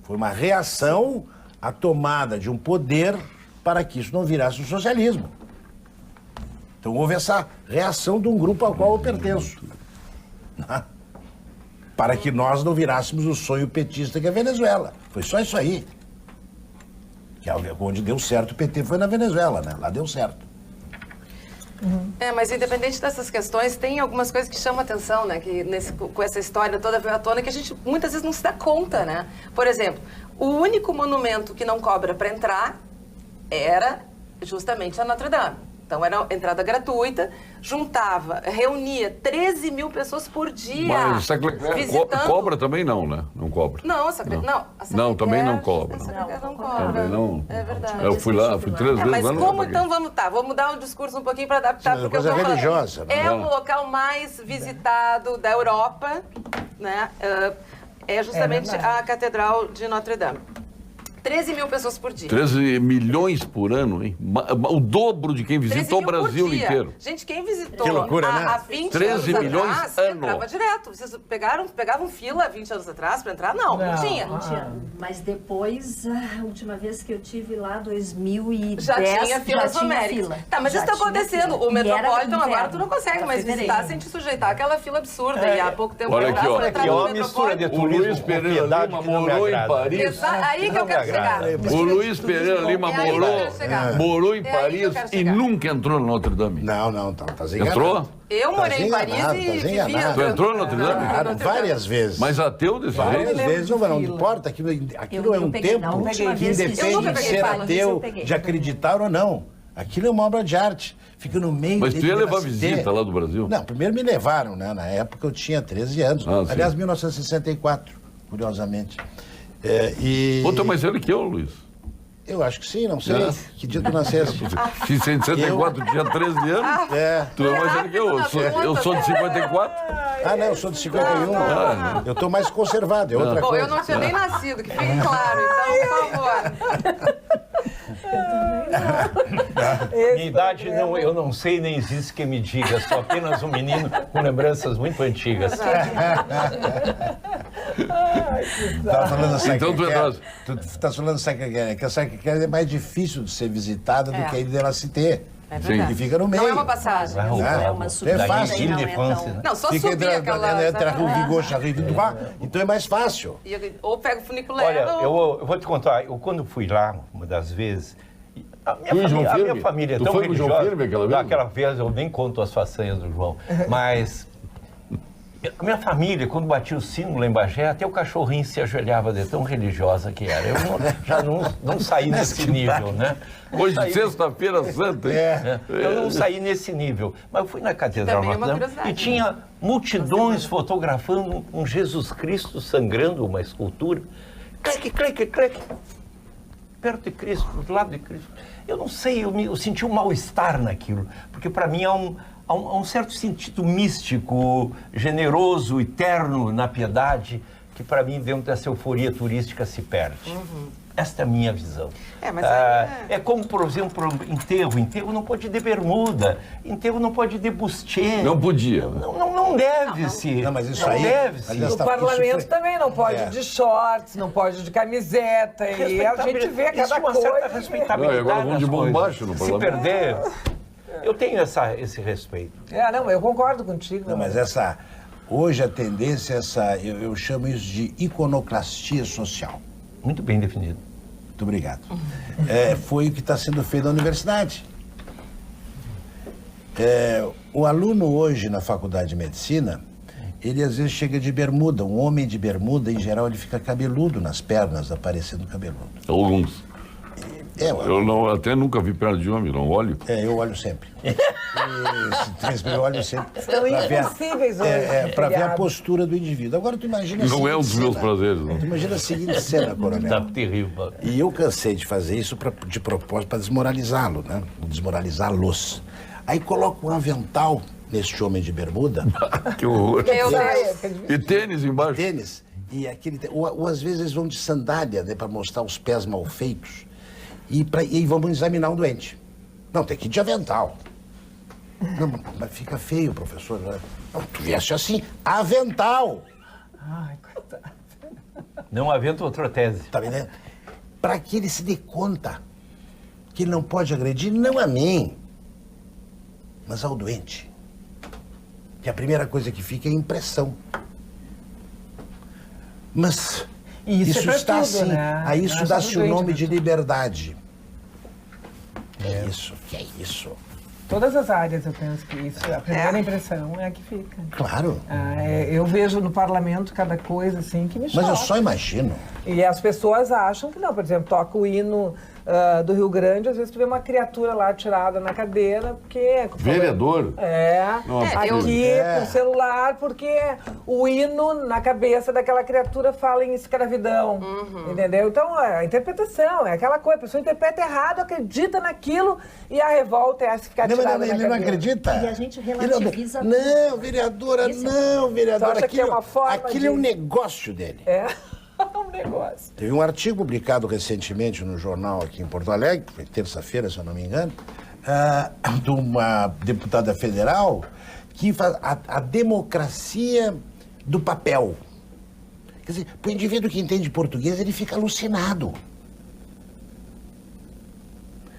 Foi uma reação à tomada de um poder para que isso não virasse um socialismo. Então houve essa reação de um grupo ao qual eu pertenço. Para que nós não virássemos o sonho petista que é a Venezuela. Foi só isso aí. Que é onde deu certo o PT foi na Venezuela, né? Lá deu certo. Mas independente dessas questões, tem algumas coisas que chamam a atenção, né? Que com essa história toda veio à tona, que a gente muitas vezes não se dá conta, né? Por exemplo, o único monumento que não cobra para entrar era justamente a Notre Dame. Então era entrada gratuita, reunia 13 mil pessoas por dia. Mas visitando. cobra também não, né? Não cobra. Não, a Não, também não cobra. A Sacré-Cœur não cobra. Também não. É verdade. Eu fui lá, fui 3 vezes Mas lá. não como paguei. então vamos mudar o discurso um pouquinho para adaptar, Sim, mas porque coisa eu tô falando, religiosa, né? é o local mais visitado da Europa, né? É justamente verdade. a Catedral de Notre Dame. 13 mil pessoas por dia. 13 milhões por ano, hein? O dobro de quem 13 visita o mil por Brasil dia. inteiro. Gente, quem visitou Que loucura, né? há 20 13 anos milhões atrás, ano. entrava direto. Vocês pegavam fila 20 anos atrás para entrar? Não tinha. Não tinha. Mas depois, a última vez que eu tive lá, 2010, Já tinha filas homéricas. fila. Tá, mas Já isso tá tinha acontecendo. fila. O E era Metropolitan agora inverno, tu não consegue era mais fevereiro. visitar sem te sujeitar àquela fila absurda. E há pouco tempo Olha aqui, ó. pra entrar Aqui, no ó, a mistura de Metropolitan. O Luiz turismo com Pereira piedade Lima que não me morou em agrada. Paris. Aí que eu quero chegar. O Luiz Pereira Lima É aí que eu morou, quero chegar. morou em É aí que eu Paris quero e chegar. nunca entrou no Notre Dame. Não, tá enganado. Entrou? Eu morei em Paris enganado, e tá vivi enganado. Tu entrou no Notre Dame? Claro, várias vezes. Mas ateu desse Várias jeito? vezes, de não fila. importa, aquilo Eu é um peguei, na tempo última que vez que eu independe nunca de peguei ser fila, isso eu ateu, peguei. de acreditar ou não. Aquilo é uma obra de arte. Fica no meio... Mas tu ia dele levar da visita cidade. lá do Brasil? Não, primeiro me levaram, né? Na época eu tinha 13 anos. Ah, sim. Aliás, 1964, curiosamente. E... Pô, tu é mais velho que eu, Luiz. Eu acho que sim, não sei. É. Que dia tu nasceste? Se em 64 tinha 13 anos, É. tu é mais velho que eu. Eu sou de 54. Ah, não, eu sou de 51. Eu tô mais conservado, é outra Bom, coisa. eu não tinha nem nascido, que fique claro. Então, por favor. Minha idade, não, eu não sei, nem existe quem me diga. Sou apenas um menino com lembranças muito antigas. Tava falando da Então tu Sacré-Cœur. entras. Tu tá falando da Sacré-Cœur, que a Sacré-Cœur é mais difícil de ser visitada do que a Ilha de la Cité. É Sim. verdade. E fica no meio. Não é uma passagem. Não, É uma É subida fácil. aí, não de é France, tão- né? Não, só Fica subir aquela... entre a Rue Vigoche e a Rue Vidroit, então é mais fácil. Ou pega o funicular Olha, ou... eu vou te contar, eu quando fui lá, uma das vezes, a Tu e João minha Firme? família é Tu tão foi com o João religiosa. Firme aquela vez? Aquela vez eu nem conto as façanhas do João, mas a minha família, quando batia o sino lá em Bagé, até o cachorrinho se ajoelhava de tão religiosa que era. Eu já não saí nesse nível, né? Hoje, sexta-feira santa, hein? Eu não saí nesse nível, mas eu fui na Catedral Também é uma Notre Dame curiosidade, e tinha multidões fotografando um Jesus Cristo sangrando, uma escultura. Cleque, cleque, cleque. Perto de Cristo, do lado de Cristo. Eu não sei, eu senti um mal-estar naquilo, porque para mim há um certo sentido místico, generoso, eterno na piedade, que para mim dentro dessa euforia turística se perde. Esta é a minha visão. Mas aí É como, por exemplo, enterro. Enterro não pode ir de bermuda, enterro não pode ir de bustier. Não podia. Não deve-se. Não, mas isso não aí- deve-se. aliás, O Tá, parlamento isso foi- também não pode É. ir de shorts, não pode ir de camiseta. E a gente vê Existe cada uma certa coisa. respeitabilidade. Não, e agora vão de nas mão coisas. baixo no Se parlamento. perder, eu tenho esse respeito. Não, eu concordo contigo. Não, mas hoje a tendência é eu chamo isso de iconoclastia social. Muito bem definido. Muito obrigado. Foi o que está sendo feito na universidade. O aluno hoje na faculdade de medicina, ele às vezes chega de bermuda. Um homem de bermuda, em geral, ele fica cabeludo nas pernas, aparecendo cabeludo. Alguns. Eu até nunca vi perna de homem, não olho. Eu olho sempre. Eu olho sempre. São impossíveis hoje. Para ver a feriado. postura do indivíduo. Agora tu imagina a Não é um dos seguinte meus cena. prazeres, não. Tu imagina a seguinte cena, coronel. Tá terrível. E eu cansei de fazer isso de propósito para desmoralizá-lo, né? Desmoralizá-los. Aí coloco um avental neste homem de bermuda, Que horror. Meu Deus. E tênis embaixo. tênis, e ou às vezes eles vão de sandália, né, para mostrar os pés mal feitos, e vamos examinar um doente. Não, tem que ir de avental. Não, mas fica feio, professor. Não, tu viesse assim, avental. Ai, coitado. Não havendo outra tese. Tá vendo? Para que ele se dê conta que ele não pode agredir, não a mim, mas ao doente. Que a primeira coisa que fica é a impressão. Mas E isso é pra está tudo, assim. né? A isso Não é dá-se só o pro doente, nome né? de liberdade. Que é isso? Todas as áreas eu penso que isso, a primeira impressão é a que fica. Claro. Eu vejo no parlamento cada coisa assim que me choca. Mas eu só imagino. E as pessoas acham que não, por exemplo, toca o hino do Rio Grande, às vezes tu vê uma criatura lá tirada na cadeira, porque... Vereador. Aqui com o celular, porque o hino na cabeça daquela criatura fala em escravidão, entendeu? Então, a interpretação é aquela coisa, a pessoa interpreta errado, acredita naquilo e a revolta é se ficar Não, tirada mas na ele não cadeira. acredita. E a gente Ele relativiza tudo. Não, vereadora, Isso. não, vereadora. Tu acha que é uma forma aquilo é um de- negócio dele. É. negócio. Teve um artigo publicado recentemente no jornal aqui em Porto Alegre, foi terça-feira, se eu não me engano, de uma deputada federal que faz a democracia do papel. Quer dizer, para o indivíduo que entende português, ele fica alucinado.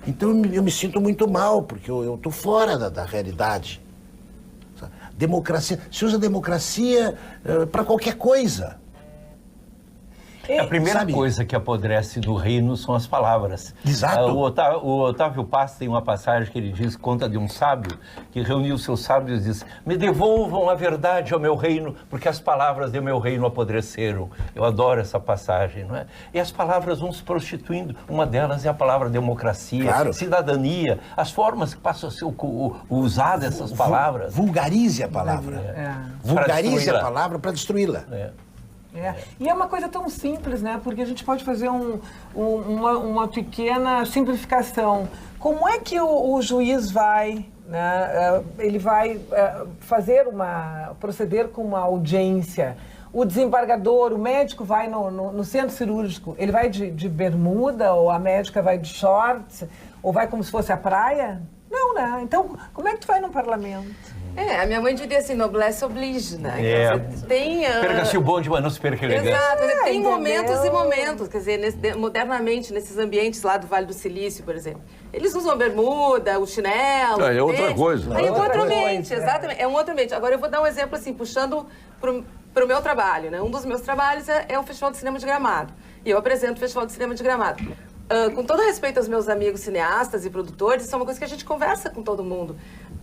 Então eu me sinto muito mal, porque eu estou fora da realidade. Democracia, se usa democracia para qualquer coisa. A primeira coisa que apodrece do reino são as palavras. Exato. O Otávio Paz tem uma passagem que ele diz, conta de um sábio, que reuniu seus sábios e disse: me devolvam a verdade ao meu reino, porque as palavras do meu reino apodreceram. Eu adoro essa passagem, não é? E as palavras vão se prostituindo. Uma delas é a palavra democracia, claro. Cidadania, as formas que passam a ser usadas essas palavras. Vulgarize a palavra. Vulgarize a palavra para destruí-la. E é uma coisa tão simples, né? Porque a gente pode fazer uma pequena simplificação. Como é que o juiz vai, né? Ele vai proceder com uma audiência? O desembargador, o médico vai no centro cirúrgico, ele vai de bermuda, ou a médica vai de shorts, ou vai como se fosse a praia? Não, né? Então, como é que tu vai no parlamento? A minha mãe diria assim, noblesse oblige, né? Perca-se o bonde, mas não se perca a elegância. Exato, tem momentos e momentos. Quer dizer, modernamente, nesses ambientes lá do Vale do Silício, por exemplo, eles usam a bermuda, o chinelo. É outra coisa. Aí é outro ambiente, exatamente. É um outro ambiente. Agora, eu vou dar um exemplo, assim, puxando para o meu trabalho, né? Um dos meus trabalhos é o Festival de Cinema de Gramado. E eu apresento o Festival de Cinema de Gramado. Com todo respeito aos meus amigos cineastas e produtores, isso é uma coisa que a gente conversa com todo mundo.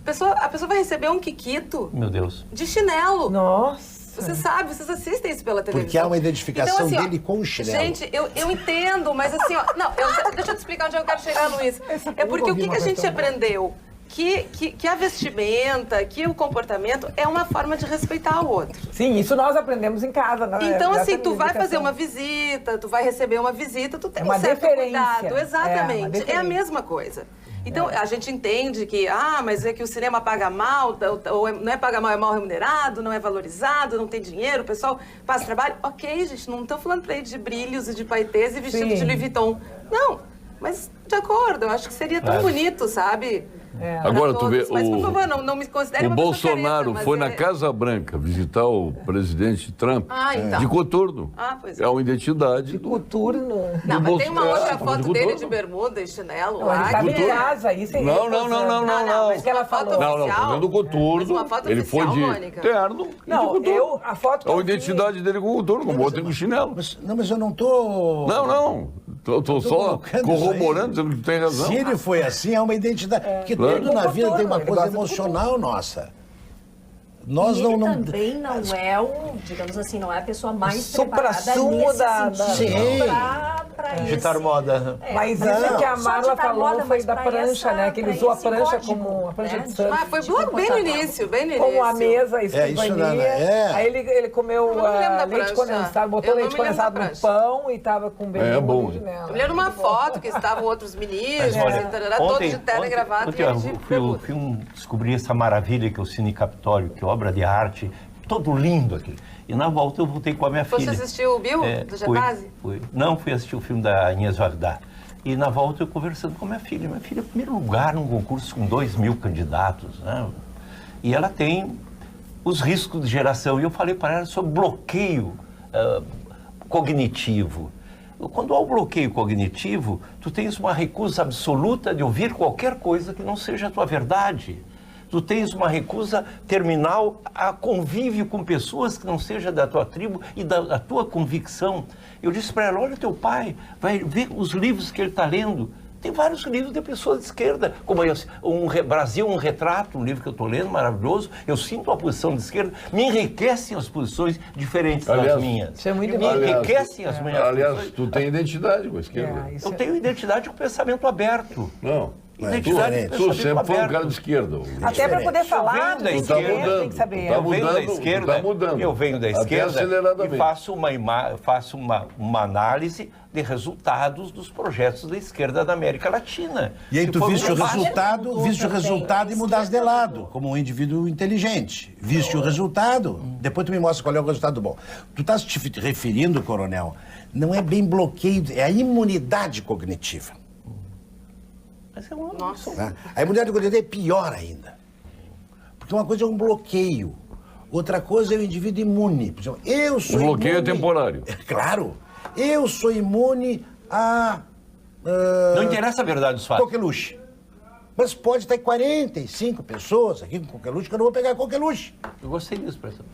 A pessoa vai receber um quiquito, meu Deus, de chinelo. Nossa! Você sabe, vocês assistem isso pela televisão. Porque há uma identificação então, assim, dele com o chinelo. Gente, eu entendo, mas assim, ó, não, deixa eu te explicar onde eu quero chegar, Luiz. É porque o que a gente aprendeu? Que a vestimenta, que o comportamento é uma forma de respeitar o outro. Sim, isso nós aprendemos em casa, né? Então, assim, tu vai fazer uma visita, tu vai receber uma visita, tu tem um certo cuidado. Exatamente, é a mesma coisa. Então, a gente entende que, mas é que o cinema paga mal, ou não é paga mal, é mal remunerado, não é valorizado, não tem dinheiro, o pessoal faz trabalho. Ok, gente, não estou falando para ir de brilhos e de paetês e vestido de Louis Vuitton. Não, mas de acordo, eu acho que seria tão bonito, sabe? Agora tu vê, mas, por favor, não me considere o uma Bolsonaro careta, foi na Casa Branca visitar o presidente Trump de coturno. Pois é uma identidade. De coturno. Não, mas tem uma outra foto dele de bermuda e chinelo lá. Ele estava em casa, isso é Não. Mas aquela foto oficial. Não, tô vendo o coturno. Uma foto ele oficial, foi de Mônica. terno e de coturno. A foto que a identidade dele com o coturno, como outro com chinelo. Mas eu não tô... Não. Tô só corroborando, dizendo que tu tem razão. Se ele foi assim, é uma identidade. Porque tudo na vida tem uma coisa emocional nossa. Nós e ele também não é o, digamos assim, não é a pessoa mais preparada nesse sentido para ditar moda. Mas isso que a Marla falou foi da prancha, né? Que ele usou a prancha como a prancha de surf. Foi bem no início, Com a mesa, escrivania. Aí ele comeu leite condensado, botou leite condensado no pão e estava com bom. Eu lembro uma foto que estavam outros ministros, todos de terno e gravata. Eu descobri essa maravilha que é o Cine Capitólio, que obra de arte, todo lindo aqui. E na volta eu voltei com a minha filha. Você assistiu o Bill, do Getase? Fui. Não, fui assistir o filme da Inês Vardar. E na volta eu conversando com a minha filha. Minha filha, em primeiro lugar, num concurso com 2.000 candidatos, né? E ela tem os riscos de geração. E eu falei para ela sobre bloqueio cognitivo. Quando há o bloqueio cognitivo, tu tens uma recusa absoluta de ouvir qualquer coisa que não seja a tua verdade. Tu tens uma recusa terminal a convívio com pessoas que não seja da tua tribo e da tua convicção. Eu disse para ela, olha teu pai, vai ver os livros que ele está lendo. Tem vários livros de pessoas de esquerda, como Brasil, um retrato, um livro que eu estou lendo, maravilhoso. Eu sinto a posição de esquerda, me enriquecem as posições diferentes das minhas. Isso é muito me enriquecem as minhas Aliás, posições. Tu tem identidade com a esquerda. Eu tenho identidade com pensamento aberto. Não. Tu sempre foi um cara de esquerda. Até para poder falar, da tem esquerda, que saber. Eu venho da esquerda, eu venho da esquerda e faço uma análise de resultados dos projetos da esquerda da América Latina. E aí tu viste o resultado e mudaste de lado, como um indivíduo inteligente. Viste o resultado, depois tu me mostra qual é o resultado bom. Tu estás te referindo, coronel, não é bem bloqueio, é a imunidade cognitiva. Nossa. A imunidade cognitiva é pior ainda. Porque uma coisa é um bloqueio, outra coisa é o indivíduo imune. Por exemplo, eu sou O bloqueio imune... é temporário. Claro. Eu sou imune a... Não interessa a verdade dos fatos. coqueluche. Mas pode estar 45 pessoas aqui com coqueluche que eu não vou pegar coqueluche. Eu gostei disso, professor.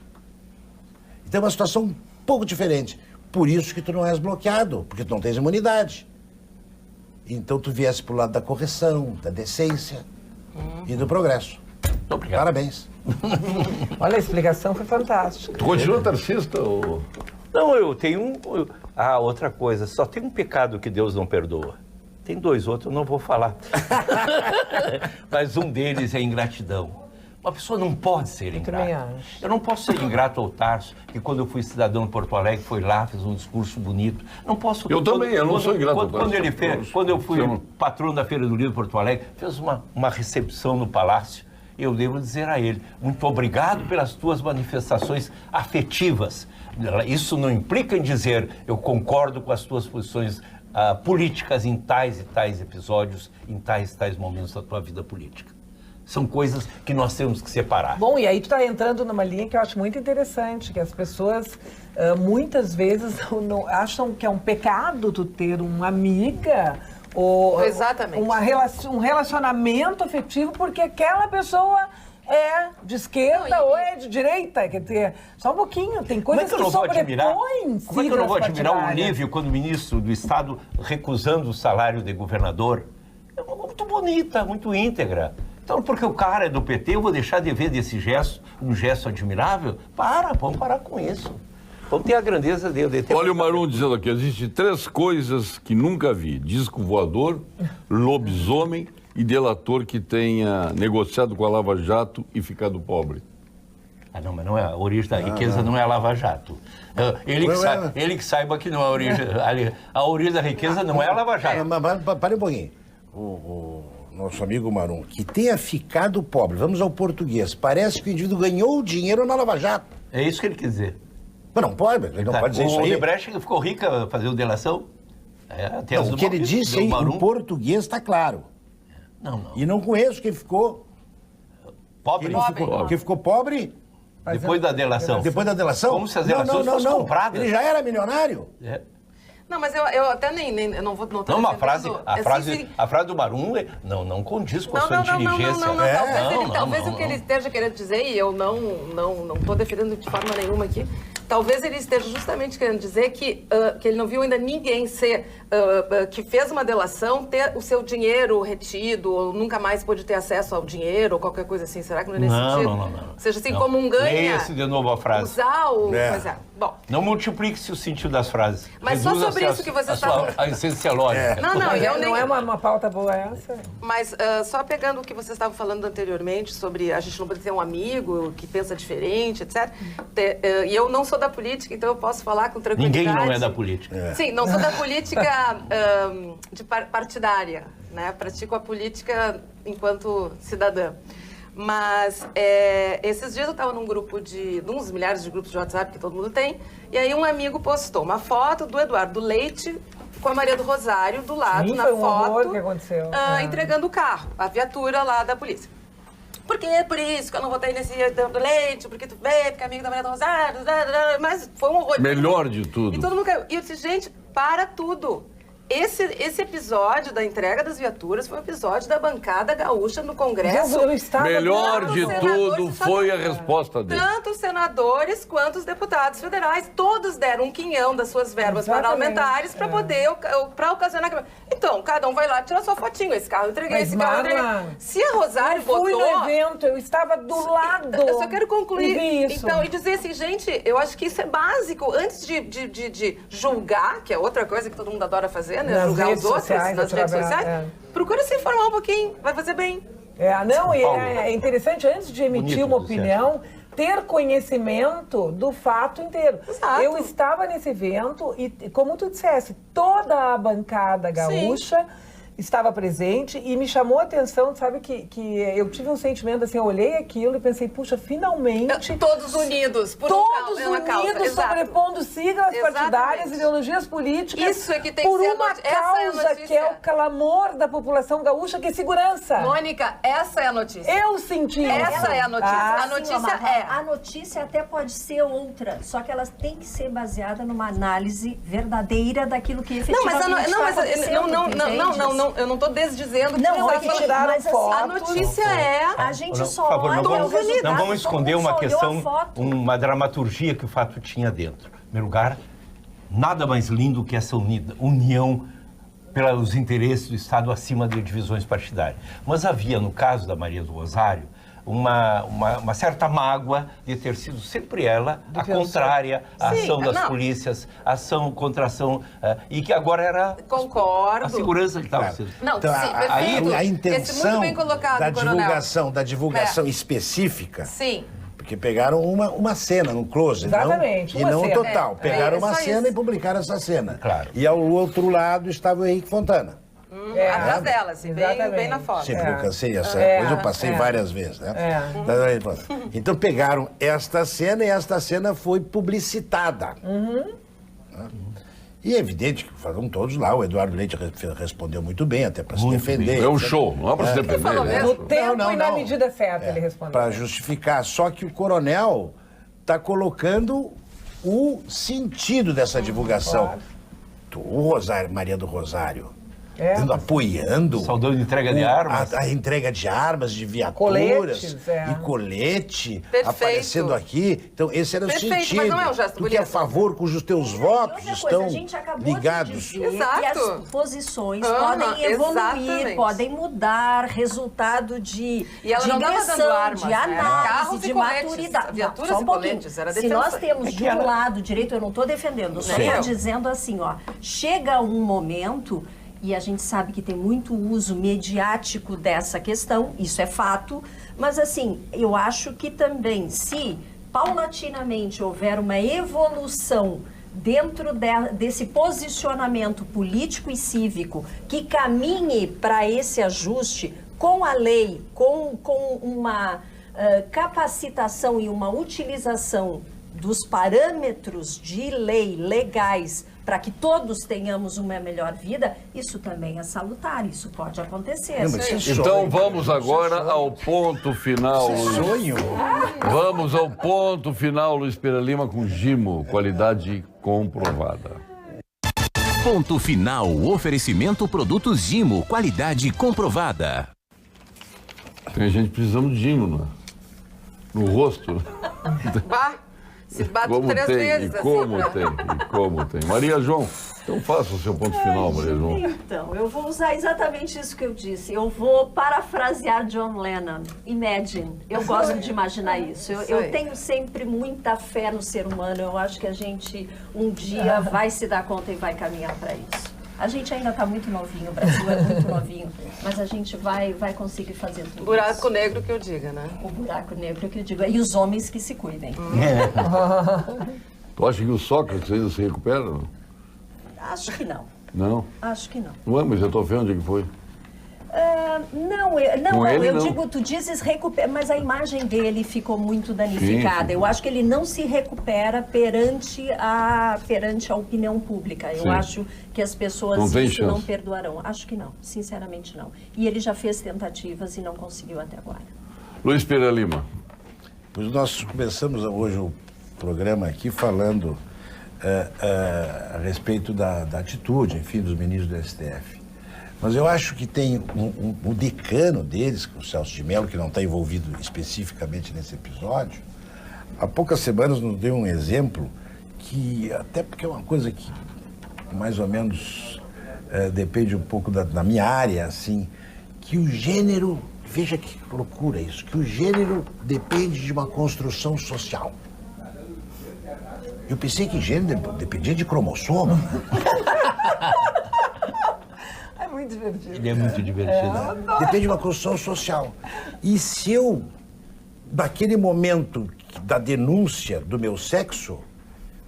Então é uma situação um pouco diferente. Por isso que tu não és bloqueado, porque tu não tens imunidade. Então tu viesse pro lado da correção, da decência e do progresso. Obrigado. Parabéns. Olha, a explicação foi fantástica. Tu continua tarcista ou... Não, eu tenho outra coisa, só tem um pecado que Deus não perdoa. Tem 2 outros, eu não vou falar. Mas um deles é a ingratidão. Uma pessoa não pode ser ingrata. Eu não posso ser ingrato ao Tarso, que quando eu fui cidadão em Porto Alegre, foi lá, fez um discurso bonito. Não posso... Eu também, eu não sou ingrato ao Tarso. Quando eu fui patrono da Feira do Livro de Porto Alegre, fez uma recepção no Palácio. Eu devo dizer a ele, muito obrigado pelas tuas manifestações afetivas. Isso não implica em dizer, eu concordo com as tuas posições políticas em tais e tais episódios, em tais e tais momentos da tua vida política. São coisas que nós temos que separar. Bom, e aí tu está entrando numa linha que eu acho muito interessante, que as pessoas muitas vezes não acham que é um pecado tu ter uma amiga ou Exatamente. um relacionamento afetivo porque aquela pessoa é de esquerda ou é de direita. Quer dizer, só um pouquinho, tem coisas que sobrepõem. Como é que eu não vou admirar o Olívio quando o ministro do Estado recusando o salário de governador? É muito bonita, muito íntegra. Então, porque o cara é do PT, eu vou deixar de ver desse gesto, um gesto admirável? Vamos parar com isso. Vamos ter a grandeza dele. Olha o Marum dizendo aqui, existem 3 coisas que nunca vi. Disco voador, lobisomem e delator que tenha negociado com a Lava Jato e ficado pobre. Não, mas não é. A origem da riqueza não é a Lava Jato. Ele que saiba que não é a origem. A origem da riqueza não é a Lava Jato. Pare um pouquinho. O nosso amigo Marum, que tenha ficado pobre, vamos ao português, parece que o indivíduo ganhou dinheiro na Lava Jato. É isso que ele quer dizer. Mas não pode, ele não pode dizer isso aí. O Odebrecht ficou rica fazendo delação? Não, o que ele disse aí, em português está claro. Não. E não conheço quem ficou... Pobre? Quem ficou pobre... Depois da delação. Depois da delação? Como se as delações fossem compradas. Ele já era milionário. Não, mas eu até eu não vou... Não, a frase do Marum não condiz com a sua inteligência. Talvez o que ele esteja querendo dizer, e eu não estou defendendo de forma nenhuma aqui, talvez ele esteja justamente querendo dizer que ele não viu ainda ninguém que fez uma delação ter o seu dinheiro retido, ou nunca mais pôde ter acesso ao dinheiro, ou qualquer coisa assim. Será que não é nesse sentido? Não. Seja assim, como um ganha... Leia-se de novo a frase. Usar o... Bom. Não multiplique-se o sentido das frases. Mas só sobre isso que você está... A essência lógica. Não é uma pauta boa essa. Mas só pegando o que você estava falando anteriormente sobre a gente não pode ter um amigo que pensa diferente, etc. E eu não sou da política, então eu posso falar com tranquilidade. Ninguém não é da política. Sim, não sou da política partidária, né? Pratico a política enquanto cidadã. Mas esses dias eu estava num grupo de uns milhares de grupos de WhatsApp que todo mundo tem, e aí um amigo postou uma foto do Eduardo Leite com a Maria do Rosário do lado, na foto, que aconteceu. Entregando o carro, a viatura lá da polícia. Porque é por isso que eu não votei nesse Eduardo Leite, porque tu veio, porque é amigo da Maria do Rosário, mas foi um horror. Melhor de tudo. E todo mundo caiu. E eu disse, gente, para tudo. Esse episódio da entrega das viaturas foi um episódio da bancada gaúcha no Congresso. Melhor de tudo foi a resposta dele. Tanto os senadores quanto os deputados federais, todos deram um quinhão das suas verbas parlamentares para poder, para ocasionar... Então, cada um vai lá tirar sua fotinho. Esse carro eu entreguei, esse carro eu entreguei. Se a Rosário votou... Eu fui no evento, eu estava do lado. Eu só quero concluir. Então, e dizer assim, gente, eu acho que isso é básico. Antes de julgar, que é outra coisa que todo mundo adora fazer, fazer, né? Nas Julgar redes os outros sociais, nas redes trabalhar, sociais. Procura se informar um pouquinho, vai fazer bem. Não, e Paulo. é interessante, antes de emitir Bonito, uma opinião, ter conhecimento do fato inteiro. Exato. Eu estava nesse evento e, como tu disseste, toda a bancada gaúcha estava presente e me chamou a atenção, sabe, que eu tive um sentimento assim, eu olhei aquilo e pensei, puxa, finalmente... Todos unidos por Todos uma causa. unidos, Exato. sobrepondo siglas Exatamente. partidárias, ideologias políticas, Isso é que tem por que ser uma essa é a causa notícia. que é o clamor da população gaúcha, que é segurança. Mônica, essa é a notícia. Eu senti Essa é a notícia. Ah, A notícia é... A notícia até pode ser outra, só que ela tem que ser baseada numa análise verdadeira daquilo que efetivamente eu não estou desdizendo que Não, não é que vai tiraram mas, assim, foto. A notícia é... A gente Não, só por favor, olha não o vamos, resultado, não vamos todo esconder mundo só uma olhou questão, a foto. uma dramaturgia que o fato tinha dentro. Em primeiro lugar, nada mais lindo que essa união pelos interesses do Estado acima de divisões partidárias. Mas havia, no caso da Maria do Rosário, uma certa mágoa de ter sido sempre ela a contrária à ação das polícias, a ação contra a ação, e que agora era Concordo. a segurança que estava sendo. Não, Então, sim, perfeito. a Esse intenção muito bem colocado, da coronel. divulgação específica, Sim. porque pegaram uma cena, um close, Exatamente, e uma não cena. total. Pegaram uma só cena isso. e publicaram essa cena. Claro. E ao outro lado estava o Henrique Fontana. Atrás dela, assim, bem na foto. Sempre eu cansei essa coisa, eu passei várias vezes, né? Então pegaram esta cena e esta cena foi publicitada. E é evidente que foram todos lá, o Eduardo Leite respondeu muito bem, até para se defender. É um show, não é para se defender. falou né? mesmo? No tempo Não, e na não. medida certa, ele respondeu. Para justificar. Só que o coronel está colocando o sentido dessa divulgação. Tu, Rosário, Maria do Rosário, apoiando Saudando entrega de armas. a entrega de armas, de viaturas Coletes, e colete Perfeito. aparecendo aqui. Então, esse era o Perfeito, sentido. mas não é um gesto Tu que é a bonito. favor, cujos teus votos Outra estão coisa, a gente acabou ligados. de dizer Exato. que as posições Aham, podem evoluir, exatamente. podem mudar, resultado de E ela não estava digressão, dando armas, de né? análise, Carros de e coletes, maturidade. viaturas Só um e pouquinho. coletes, era Se defesa. nós temos de um lado direito, eu não estou defendendo, só estou dizendo assim, ó, chega um momento, e a gente sabe que tem muito uso mediático dessa questão, isso é fato, mas assim, eu acho que também, se paulatinamente houver uma evolução dentro desse posicionamento político e cívico que caminhe para esse ajuste com a lei, com uma capacitação e uma utilização dos parâmetros de lei legais para que todos tenhamos uma melhor vida, isso também é salutar, isso pode acontecer. Não, mas isso é Então sonho. vamos agora ao ponto final. Sonho. Vamos ao ponto final, Luiz Pereira Lima, com Gimo, qualidade comprovada. Ponto final. Oferecimento produtos Gimo, qualidade comprovada. Tem gente precisando de Gimo, né? No rosto, né? Bah, se bate Como 3 tem, vezes, e como assim. tem, e como tem. Maria João, então faça o seu ponto final, Maria João. Então, eu vou usar exatamente isso que eu disse. Eu vou parafrasear John Lennon. Imagine. Eu gosto de imaginar isso. Eu tenho sempre muita fé no ser humano. Eu acho que a gente um dia vai se dar conta e vai caminhar para isso. A gente ainda está muito novinho, o Brasil é muito novinho, mas a gente vai conseguir fazer tudo Buraco isso. negro que eu diga, né? O buraco negro que eu digo. E os homens que se cuidem. Tu acha que o Sócrates ainda se recupera? Não? Acho que não. Não? Acho que não. Não é, mas eu tô vendo onde que foi. Não, Com ele, eu não. digo, tu dizes recupera, mas a imagem dele ficou muito danificada. Sim. Eu acho que ele não se recupera perante a opinião pública. Eu Sim. acho que as pessoas Não tem isso não chance. perdoarão. Acho que não, sinceramente não. E ele já fez tentativas e não conseguiu até agora. Luiz Pereira Lima. Pois nós começamos hoje o programa aqui falando a respeito da atitude, enfim, dos ministros do STF. Mas eu acho que tem o decano deles, o Celso de Mello, que não está envolvido especificamente nesse episódio, há poucas semanas nos deu um exemplo que, até porque é uma coisa que mais ou menos depende um pouco da minha área, assim, que o gênero, veja que loucura isso, que o gênero depende de uma construção social. Eu pensei que gênero dependia de cromossomo, né? muito divertido. Ele é muito divertido. Depende de uma construção social. E se eu, naquele momento da denúncia do meu sexo,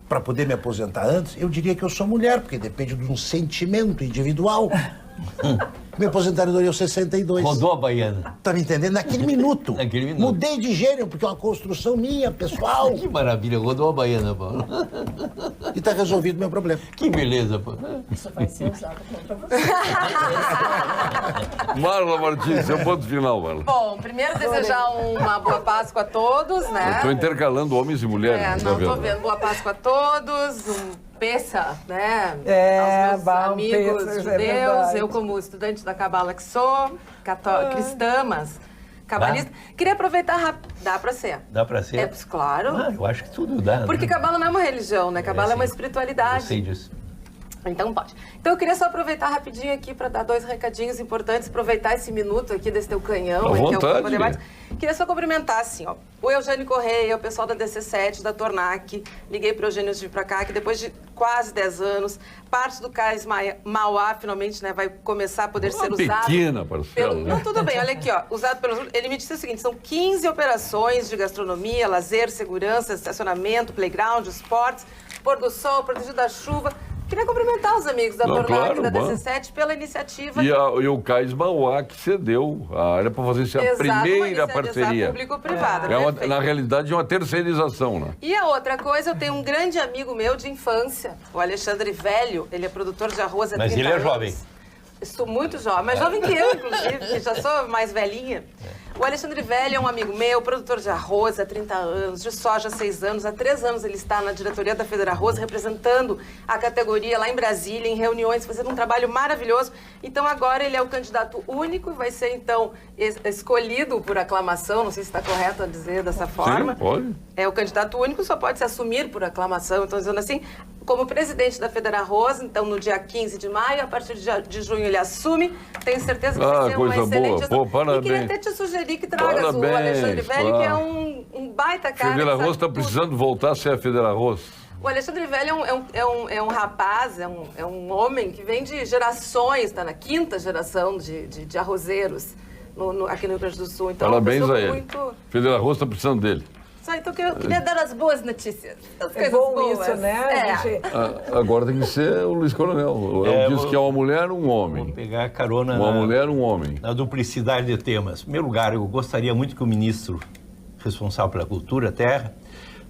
para poder me aposentar antes, eu diria que eu sou mulher, porque depende de um sentimento individual. Me aposentadoria aos 62. Rodou a baiana. Tá me entendendo? Naquele minuto. Naquele minuto. Mudei de gênero, porque é uma construção minha, pessoal. Que maravilha, rodou a baiana, Paulo. E tá resolvido o meu problema. Que beleza, Paulo. Isso vai ser usado contra você. Marla Martins, seu ponto final, Marla. Bom, primeiro desejar uma boa Páscoa a todos, né? Estou intercalando homens e mulheres. Não tô vendo. Boa Páscoa a todos, Peça, né? Aos meus amigos Peça, judeus, eu como estudante da Cabala que sou, cristã, mas cabalista. Queria aproveitar rápido. Dá pra ser? Dá pra ser? É, claro. Eu acho que tudo dá. Porque Cabala não é uma religião, né? Cabala é uma espiritualidade. Eu sei disso. Então pode. Então eu queria só aproveitar rapidinho aqui para dar 2 recadinhos importantes, aproveitar esse minuto aqui desse teu canhão, à que é o vontade. Campo Debate. Queria só cumprimentar, assim, ó, o Eugênio Correia, o pessoal da DC7, da Tornac, liguei para o Eugênio de vir para cá, que depois de quase 10 anos, parte do Cais Mauá, finalmente, né, vai começar a poder ser usado. Pequena parcela, né? Não, tudo bem, olha aqui, ó, usado pelos... Ele me disse o seguinte, são 15 operações de gastronomia, lazer, segurança, estacionamento, playground, esportes, pôr do sol, protegido da chuva. Queria cumprimentar os amigos da Tornac e da DC7 pela iniciativa. E o Cais Mauá que cedeu a área para fazer essa primeira parceria. Público-privada. Na realidade, é uma terceirização, né? E a outra coisa, eu tenho um grande amigo meu de infância, o Alexandre Velho, ele é produtor de arroz há 30 anos. Mas ele é jovem. Estou muito jovem, mais jovem que eu, inclusive, que já sou mais velhinha. O Alexandre Velho é um amigo meu, produtor de arroz há 30 anos, de soja há 6 anos. Há 3 anos ele está na diretoria da Feder Arroz, representando a categoria lá em Brasília, em reuniões, fazendo um trabalho maravilhoso. Então agora ele é o candidato único, vai ser então escolhido por aclamação, não sei se está correto a dizer dessa forma. Sim, pode. É o candidato único, só pode se assumir por aclamação, então dizendo assim, como presidente da Feder Arroz, então no dia 15 de maio, a partir de junho ele assume, tenho certeza que vai ser uma excelente gestão. Parabéns. E queria até te sugerir que tragas o Alexandre Velho, que é um baita cara. Feder Arroz está precisando voltar a ser a Feder Arroz. O Alexandre Velho é um rapaz, é um homem que vem de gerações, está na 5ª geração de arrozeiros aqui no Rio Grande do Sul. Então, parabéns a ele. Feder Arroz está precisando dele. Então eu queria dar as boas notícias. As É bom boas. Isso, né? Agora tem que ser o Luiz Coronel. Eu disse que é uma mulher, um homem. Vou pegar a carona uma mulher, um homem. Na duplicidade de temas. Em primeiro lugar, eu gostaria muito que o ministro responsável pela cultura, terra,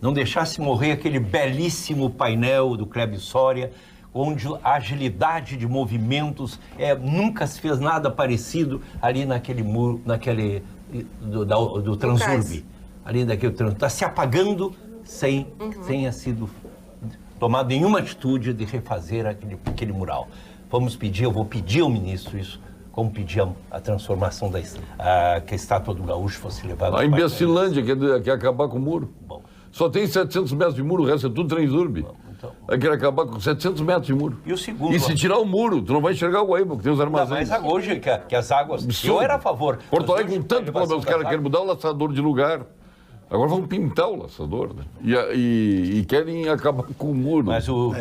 não deixasse morrer aquele belíssimo painel do Clébio Soria, onde a agilidade de movimentos nunca se fez nada parecido ali naquele muro, do Transurb. Ali daquele trânsito, está se apagando sem ter sido tomada nenhuma atitude de refazer aquele mural. Eu vou pedir ao ministro isso, como pedir a transformação que a estátua do Gaúcho fosse levada... A imbecilândia quer acabar com o muro. Bom. Só tem 700 metros de muro, o resto é tudo Transurb. Então... Aí quer acabar com 700 metros de muro. E o segundo... E se tirar o muro, tu não vai enxergar o Guaíba, porque tem os armazéns. Mas hoje que as águas... Eu era a favor. Porto Alegre com tanto problema, os caras querem mudar o laçador de lugar. Agora vão pintar o laçador, né? E querem acabar com o muro. Mas o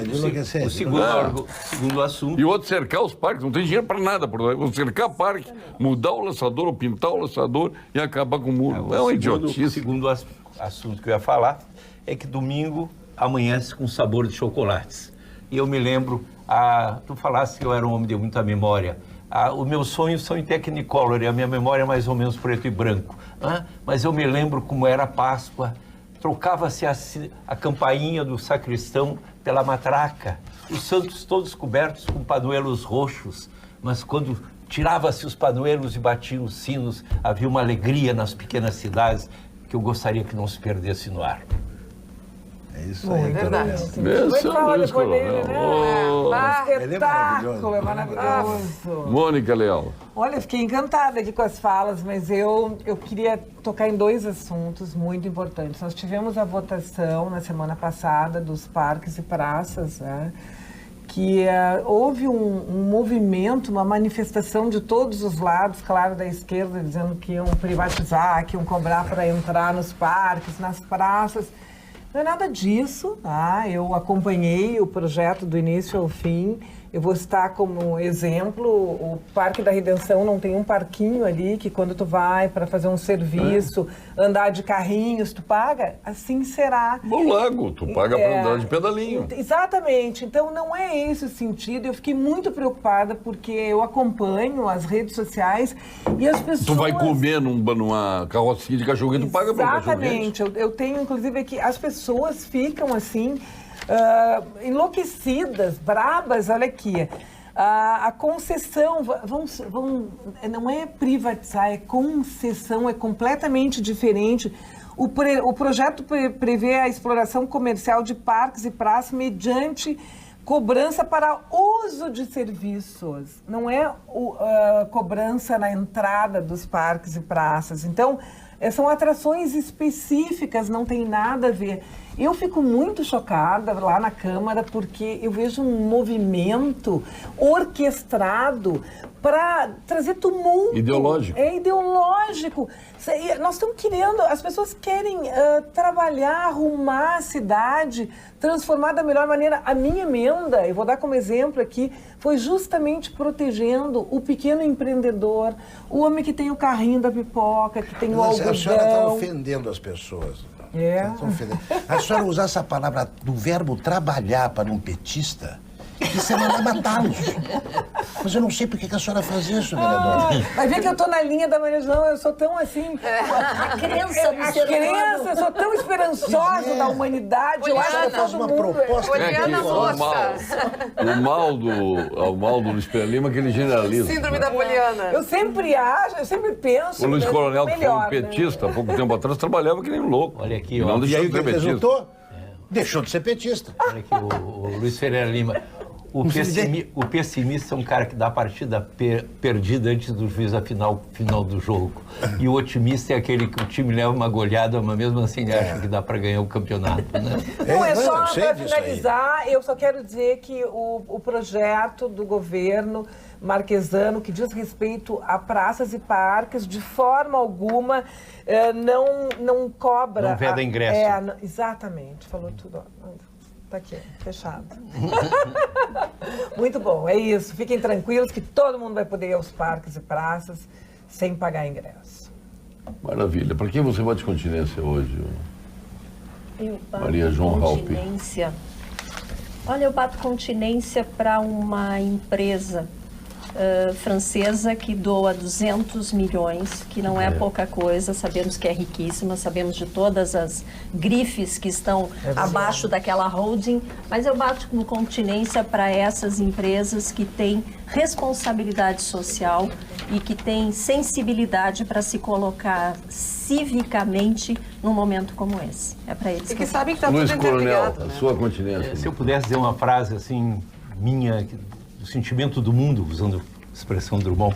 segundo assunto... E o outro cercar os parques, não tem dinheiro para nada. Vão cercar parque, mudar o laçador, ou pintar o laçador e acabar com o muro. É uma idiotice. O segundo assunto que eu ia falar é que domingo amanhece com sabor de chocolates. E eu me lembro, tu falaste que eu era um homem de muita memória. Os meus sonhos são em Technicolor e a minha memória é mais ou menos preto e branco. Mas eu me lembro como era a Páscoa, trocava-se a campainha do sacristão pela matraca, os santos todos cobertos com panuelos roxos, mas quando tirava-se os panuelos e batiam os sinos, havia uma alegria nas pequenas cidades que eu gostaria que não se perdesse no ar. É isso aí, é verdade. Espetáculo, é maravilhoso. Mônica Leal. Olha, fiquei encantada aqui com as falas, mas eu queria tocar em 2 assuntos muito importantes. Nós tivemos a votação na semana passada dos parques e praças, né? Que houve um movimento, uma manifestação de todos os lados, claro, da esquerda, dizendo que iam privatizar, que iam cobrar para entrar nos parques, nas praças. Não é nada disso, tá? Eu acompanhei o projeto do início ao fim. Eu vou citar como exemplo, o Parque da Redenção não tem um parquinho ali que quando tu vai para fazer um serviço, andar de carrinhos, tu paga? Assim será. No lago, tu paga para andar de pedalinho. Exatamente. Então, não é esse o sentido. Eu fiquei muito preocupada porque eu acompanho as redes sociais e as pessoas... Tu vai comer numa carrocinha de cachorro-quente, tu paga para Exatamente. Eu tenho, inclusive, aqui, as pessoas ficam assim... enlouquecidas, brabas, olha aqui. A concessão, não é privatizar, é concessão, é completamente diferente. O projeto prevê a exploração comercial de parques e praças mediante cobrança para uso de serviços. Não é cobrança na entrada dos parques e praças. Então, são atrações específicas, não tem nada a ver. Eu fico muito chocada lá na Câmara porque eu vejo um movimento orquestrado para trazer tumulto. Ideológico. É ideológico. Nós estamos querendo, as pessoas querem trabalhar, arrumar a cidade, transformar da melhor maneira. A minha emenda, eu vou dar como exemplo aqui, foi justamente protegendo o pequeno empreendedor, o homem que tem o carrinho da pipoca, que tem o algodão. A senhora está ofendendo as pessoas. A senhora usar essa palavra do verbo trabalhar para um petista, isso é mandar matá-los. Mas eu não sei por que a senhora faz isso, vereadora. Vai ver que eu tô na linha da Maria João, eu sou tão assim... A crença do ser humano. Eu sou tão esperançosa da humanidade, eu acho que faz uma proposta... O mal do Luiz Pereira Lima que ele generaliza. Síndrome da Poliana. Eu sempre acho, eu sempre penso... O Luiz Coronel, que foi um melhor, petista, há pouco tempo atrás, trabalhava que nem um louco. Olha aqui, não ó. deixou E aí de o que ser petista. resultou? Deixou de ser petista. Olha aqui, o Luiz Ferreira Lima. O pessimista é um cara que dá a partida perdida antes do juiz final do jogo. E o otimista é aquele que o time leva uma goleada, mas mesmo assim acha que dá para ganhar o campeonato. Né? Não, é só para finalizar, eu só quero dizer que o projeto do governo marquesano que diz respeito a praças e parques, de forma alguma, não cobra... Não veda ingresso. Exatamente, falou tudo. Tá aqui, fechado. Muito bom, é isso. Fiquem tranquilos que todo mundo vai poder ir aos parques e praças sem pagar ingresso. Maravilha. Para quem você vai de continência hoje? Eu bato Maria João Halpe. continência. Olha, eu bato continência para uma empresa francesa que doa 200 milhões, que não é pouca coisa, sabemos que é riquíssima, sabemos de todas as grifes que estão abaixo daquela holding, mas eu bato com continência para essas empresas que têm responsabilidade social e que têm sensibilidade para se colocar civicamente num momento como esse. É para eles E que sabem que está tudo Luiz Coronel, interligado, né? sua continência. Se eu pudesse dizer uma frase assim, minha, do sentimento do mundo, usando a expressão Drummond,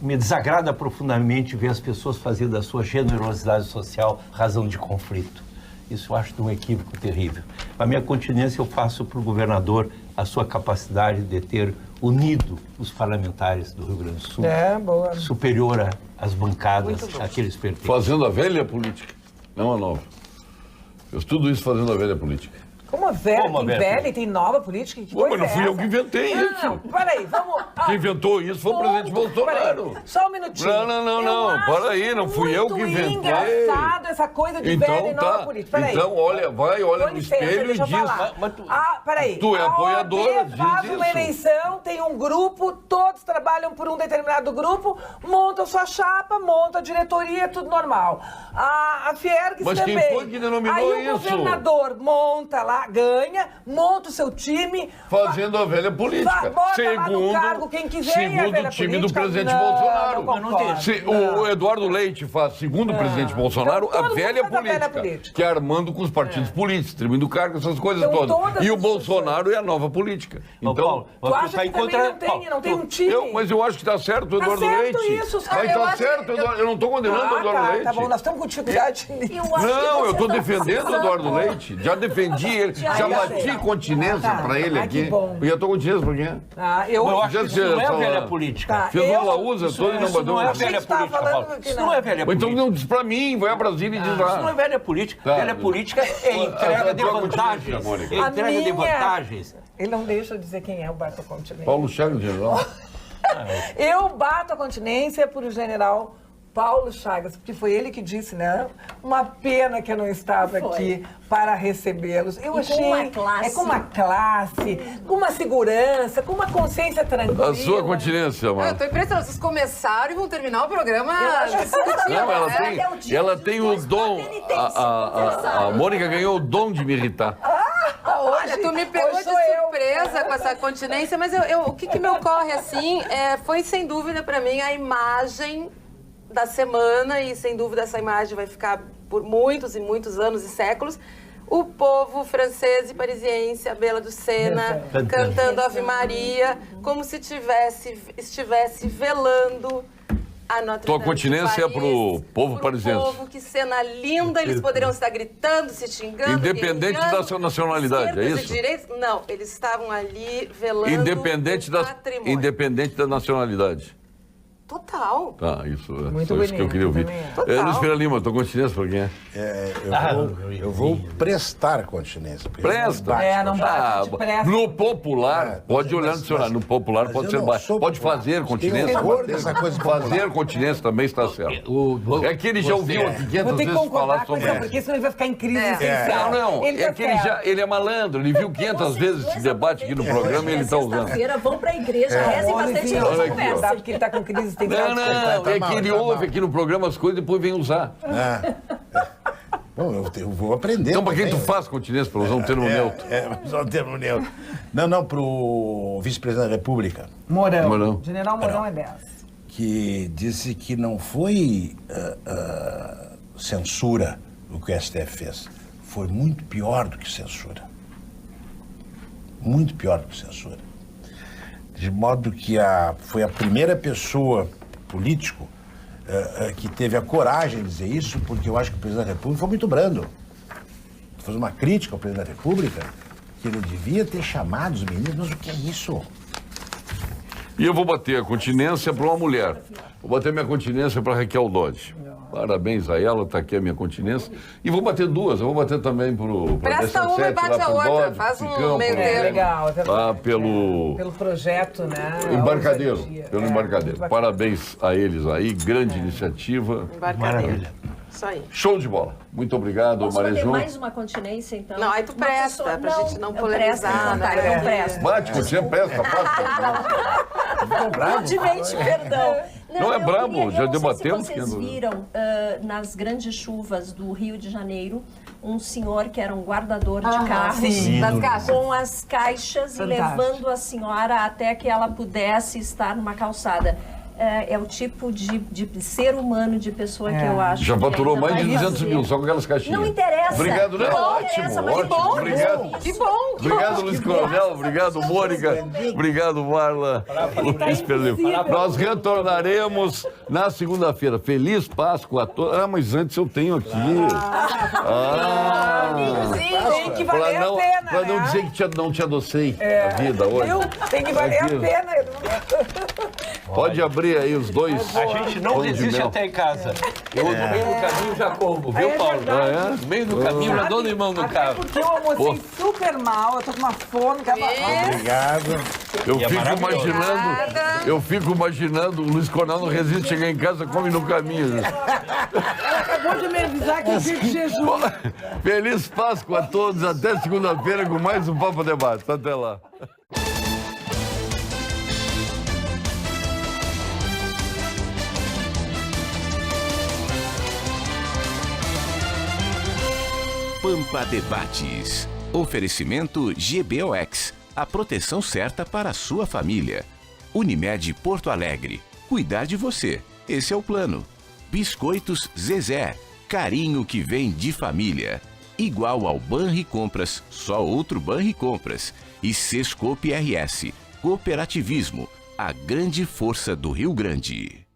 me desagrada profundamente ver as pessoas fazendo da sua generosidade social razão de conflito. Isso eu acho de um equívoco terrível. A minha continência eu faço para o governador a sua capacidade de ter unido os parlamentares do Rio Grande do Sul, Boa. superior às bancadas a que eles pertencem. Fazendo a velha política, não a nova. Fez tudo isso fazendo a velha política. Como a velha, tem velha e tem nova política? Que Mas não fui eu que inventei isso. Não, peraí, vamos... Quem inventou isso foi o presidente Bolsonaro. Peraí, só um minutinho. Não, para aí, não fui eu que inventei. Muito engraçado essa coisa de velha e nova política. Peraí. Então, olha no espelho e diz... Peraí. Tu é apoiadora, diz faz isso. uma eleição, tem um grupo, todos trabalham por um determinado grupo, montam sua chapa, montam a diretoria, tudo normal. A Fiergues Mas também. quem foi que denominou aí isso? O governador monta lá, ganha, monta o seu time... Fazendo a velha política. Bota lá no cargo quem quiser e a velha o time do política. presidente Não, Bolsonaro. não concordo. O Eduardo Leite faz, segundo o presidente Bolsonaro, Então, a todo velha mundo faz a velha política, política. que é armando com os partidos políticos, distribuindo cargos, essas coisas Então, todas. todas E o as Bolsonaro é a nova política. Então, Paulo, Tu acha que também não tem um time? Mas eu acho que está certo o Eduardo certo Leite. isso, Mas eu está acho certo, eu não estou condenando o Eduardo Leite. Tá bom, nós estamos com dificuldade nisso. Não, eu estou defendendo o Eduardo Leite. Já defendi ele ele. Já bati continência pra ele aqui. Que bom. E eu tô continência pra quem é? Eu acho que isso não é velha política. Fiz uma laúza toda e não Isso bateu não é uma velha política, Paulo. Isso não é velha Então política. não diz pra mim, vai a Brasília e diz Isso não é lá. velha política. Tá. Velha política é entrega de vantagens. É entrega de vantagens. Ele não deixa eu dizer quem é o Bato a Continência. Paulo Chagas, general. Eu bato a continência por o general Paulo Chagas, porque foi ele que disse, né? Uma pena que eu não estava aqui para recebê-los. Eu E achei. com uma classe. Com uma classe, com uma segurança, com uma consciência tranquila. A sua continência, Eu mano. tô impressionada. Vocês começaram e vão terminar o programa. Não, ela tem o dom. A Mônica ganhou o dom de me irritar. Olha, tu me pegou hoje de sou eu. surpresa com essa continência, mas o que me ocorre assim foi sem dúvida pra mim a imagem da semana, e sem dúvida essa imagem vai ficar por muitos e muitos anos e séculos. O povo francês e parisiense, a Bela do Sena, cantando Ave Maria, como se estivesse velando a Notre Tua Dame continência é de pro povo pro parisiense. povo, que cena linda, eles poderiam estar gritando, se xingando, Independente guerreando, da sua nacionalidade, é cercas isso? de direitos. Não, eles estavam ali velando Independente o patrimônio. independente da nacionalidade. Total. Tá, isso é Muito só isso que eu bonito, queria ouvir. também é. Total. Luiz Pereira Lima, tua continência pra quem é? Eu vou prestar continência. porque Presta. Não bate, presta. No popular, pode olhar no dicionário, no popular mas pode eu ser não baixo. sou Pode popular. fazer Tenho continência. horror dessa coisa popular. Fazer continência também está certo. É que ele já ouviu aqui 500 Vou ter que vezes concordar falar com sobre isso, porque senão ele vai ficar em crise existencial. Não, Ele é tá que ele, certo. ele é malandro, ele viu 500 vezes esse debate aqui no programa e ele está usando. Sexta-feira vão pra igreja, rezem bastante e Olha não aqui, ó. conversem. Sabe que ele tá com crise, tem que Não, não, é mal, que ele tá ouve mal. aqui no programa as coisas e depois vem usar. Bom, eu vou aprender. Então, para quem tu também. faz continência, para usar um termo neutro? Só um termo neutro. Não, pro vice-presidente da República, Mourão. General Mourão é 10. que disse que não foi censura o que o STF fez. Foi muito pior do que censura. Muito pior do que censura. De modo que foi a primeira pessoa político que teve a coragem de dizer isso, porque eu acho que o presidente da República foi muito brando. Fez uma crítica ao presidente da República, que ele devia ter chamado os meninos, mas o que é isso? E eu vou bater a continência para uma mulher. Vou bater minha continência para Raquel Dodge. Parabéns a ela, está aqui a minha continência. E vou bater duas, eu vou bater também para o Presta uma e bate a outra, faz um meio termo. Legal, Lá pelo projeto, né? embarcadeiro. Ousadia. Pelo É, embarcadeiro. muito bacana. Parabéns a eles aí, grande iniciativa. Maravilha. Isso aí. Show de bola. Muito obrigado, Posso fazer Marejon. mais uma continência, então? Não, aí tu Uma presta, pessoa- pra gente não eu polemizar, presto, né? tá, então presto. Bate, continha, presta, Humildemente, perdão. Não é eu brabo, queria- já eu não sei debatemos se vocês que- viram, nas grandes chuvas do Rio de Janeiro, um senhor que era um guardador de carros sim. Das caixas. com as caixas Fantástico. e levando a senhora até que ela pudesse estar numa calçada. É o tipo de ser humano, de pessoa que eu acho Já que faturou ainda mais de vai 200 fazer. mil, só com aquelas caixinhas. Não interessa. Obrigado, né? Não Ótimo, interessa, mas ótimo. que bom, Obrigado. Que bom. Obrigado, Luiz Coronel. Obrigado, Mônica. Obrigado, Marla. Luiz Pedro. Nós retornaremos na segunda-feira. Feliz Páscoa a todos. Ah, mas antes eu tenho aqui. Tem que valer Pra não, a pena, pra não né? dizer que não te adocei a vida hoje. Viu? Tem que valer Aqui. a pena. Pode abrir aí os dois. A gente não pão de desiste mel. até em casa. Eu, no meio do caminho, já como, viu, Paulo? Ah, é? No meio do caminho, já dou limão no Até carro. porque eu almocei super mal, eu tô com uma fome. Obrigado. Eu E é fico maravilhoso. imaginando, o Luiz Coronel não resiste chegar em casa, come no caminho. Acabou de me avisar que eu fico de jejum. Feliz Páscoa a todos, até segunda-feira com mais um Papo Debate. Até lá. Pampa Debates. Oferecimento GBOX. A proteção certa para a sua família. Unimed Porto Alegre. Cuidar de você. Esse é o plano. Biscoitos Zezé. Carinho que vem de família. Igual ao Banri Compras, só outro Banri Compras. E Sescope RS. Cooperativismo. A grande força do Rio Grande.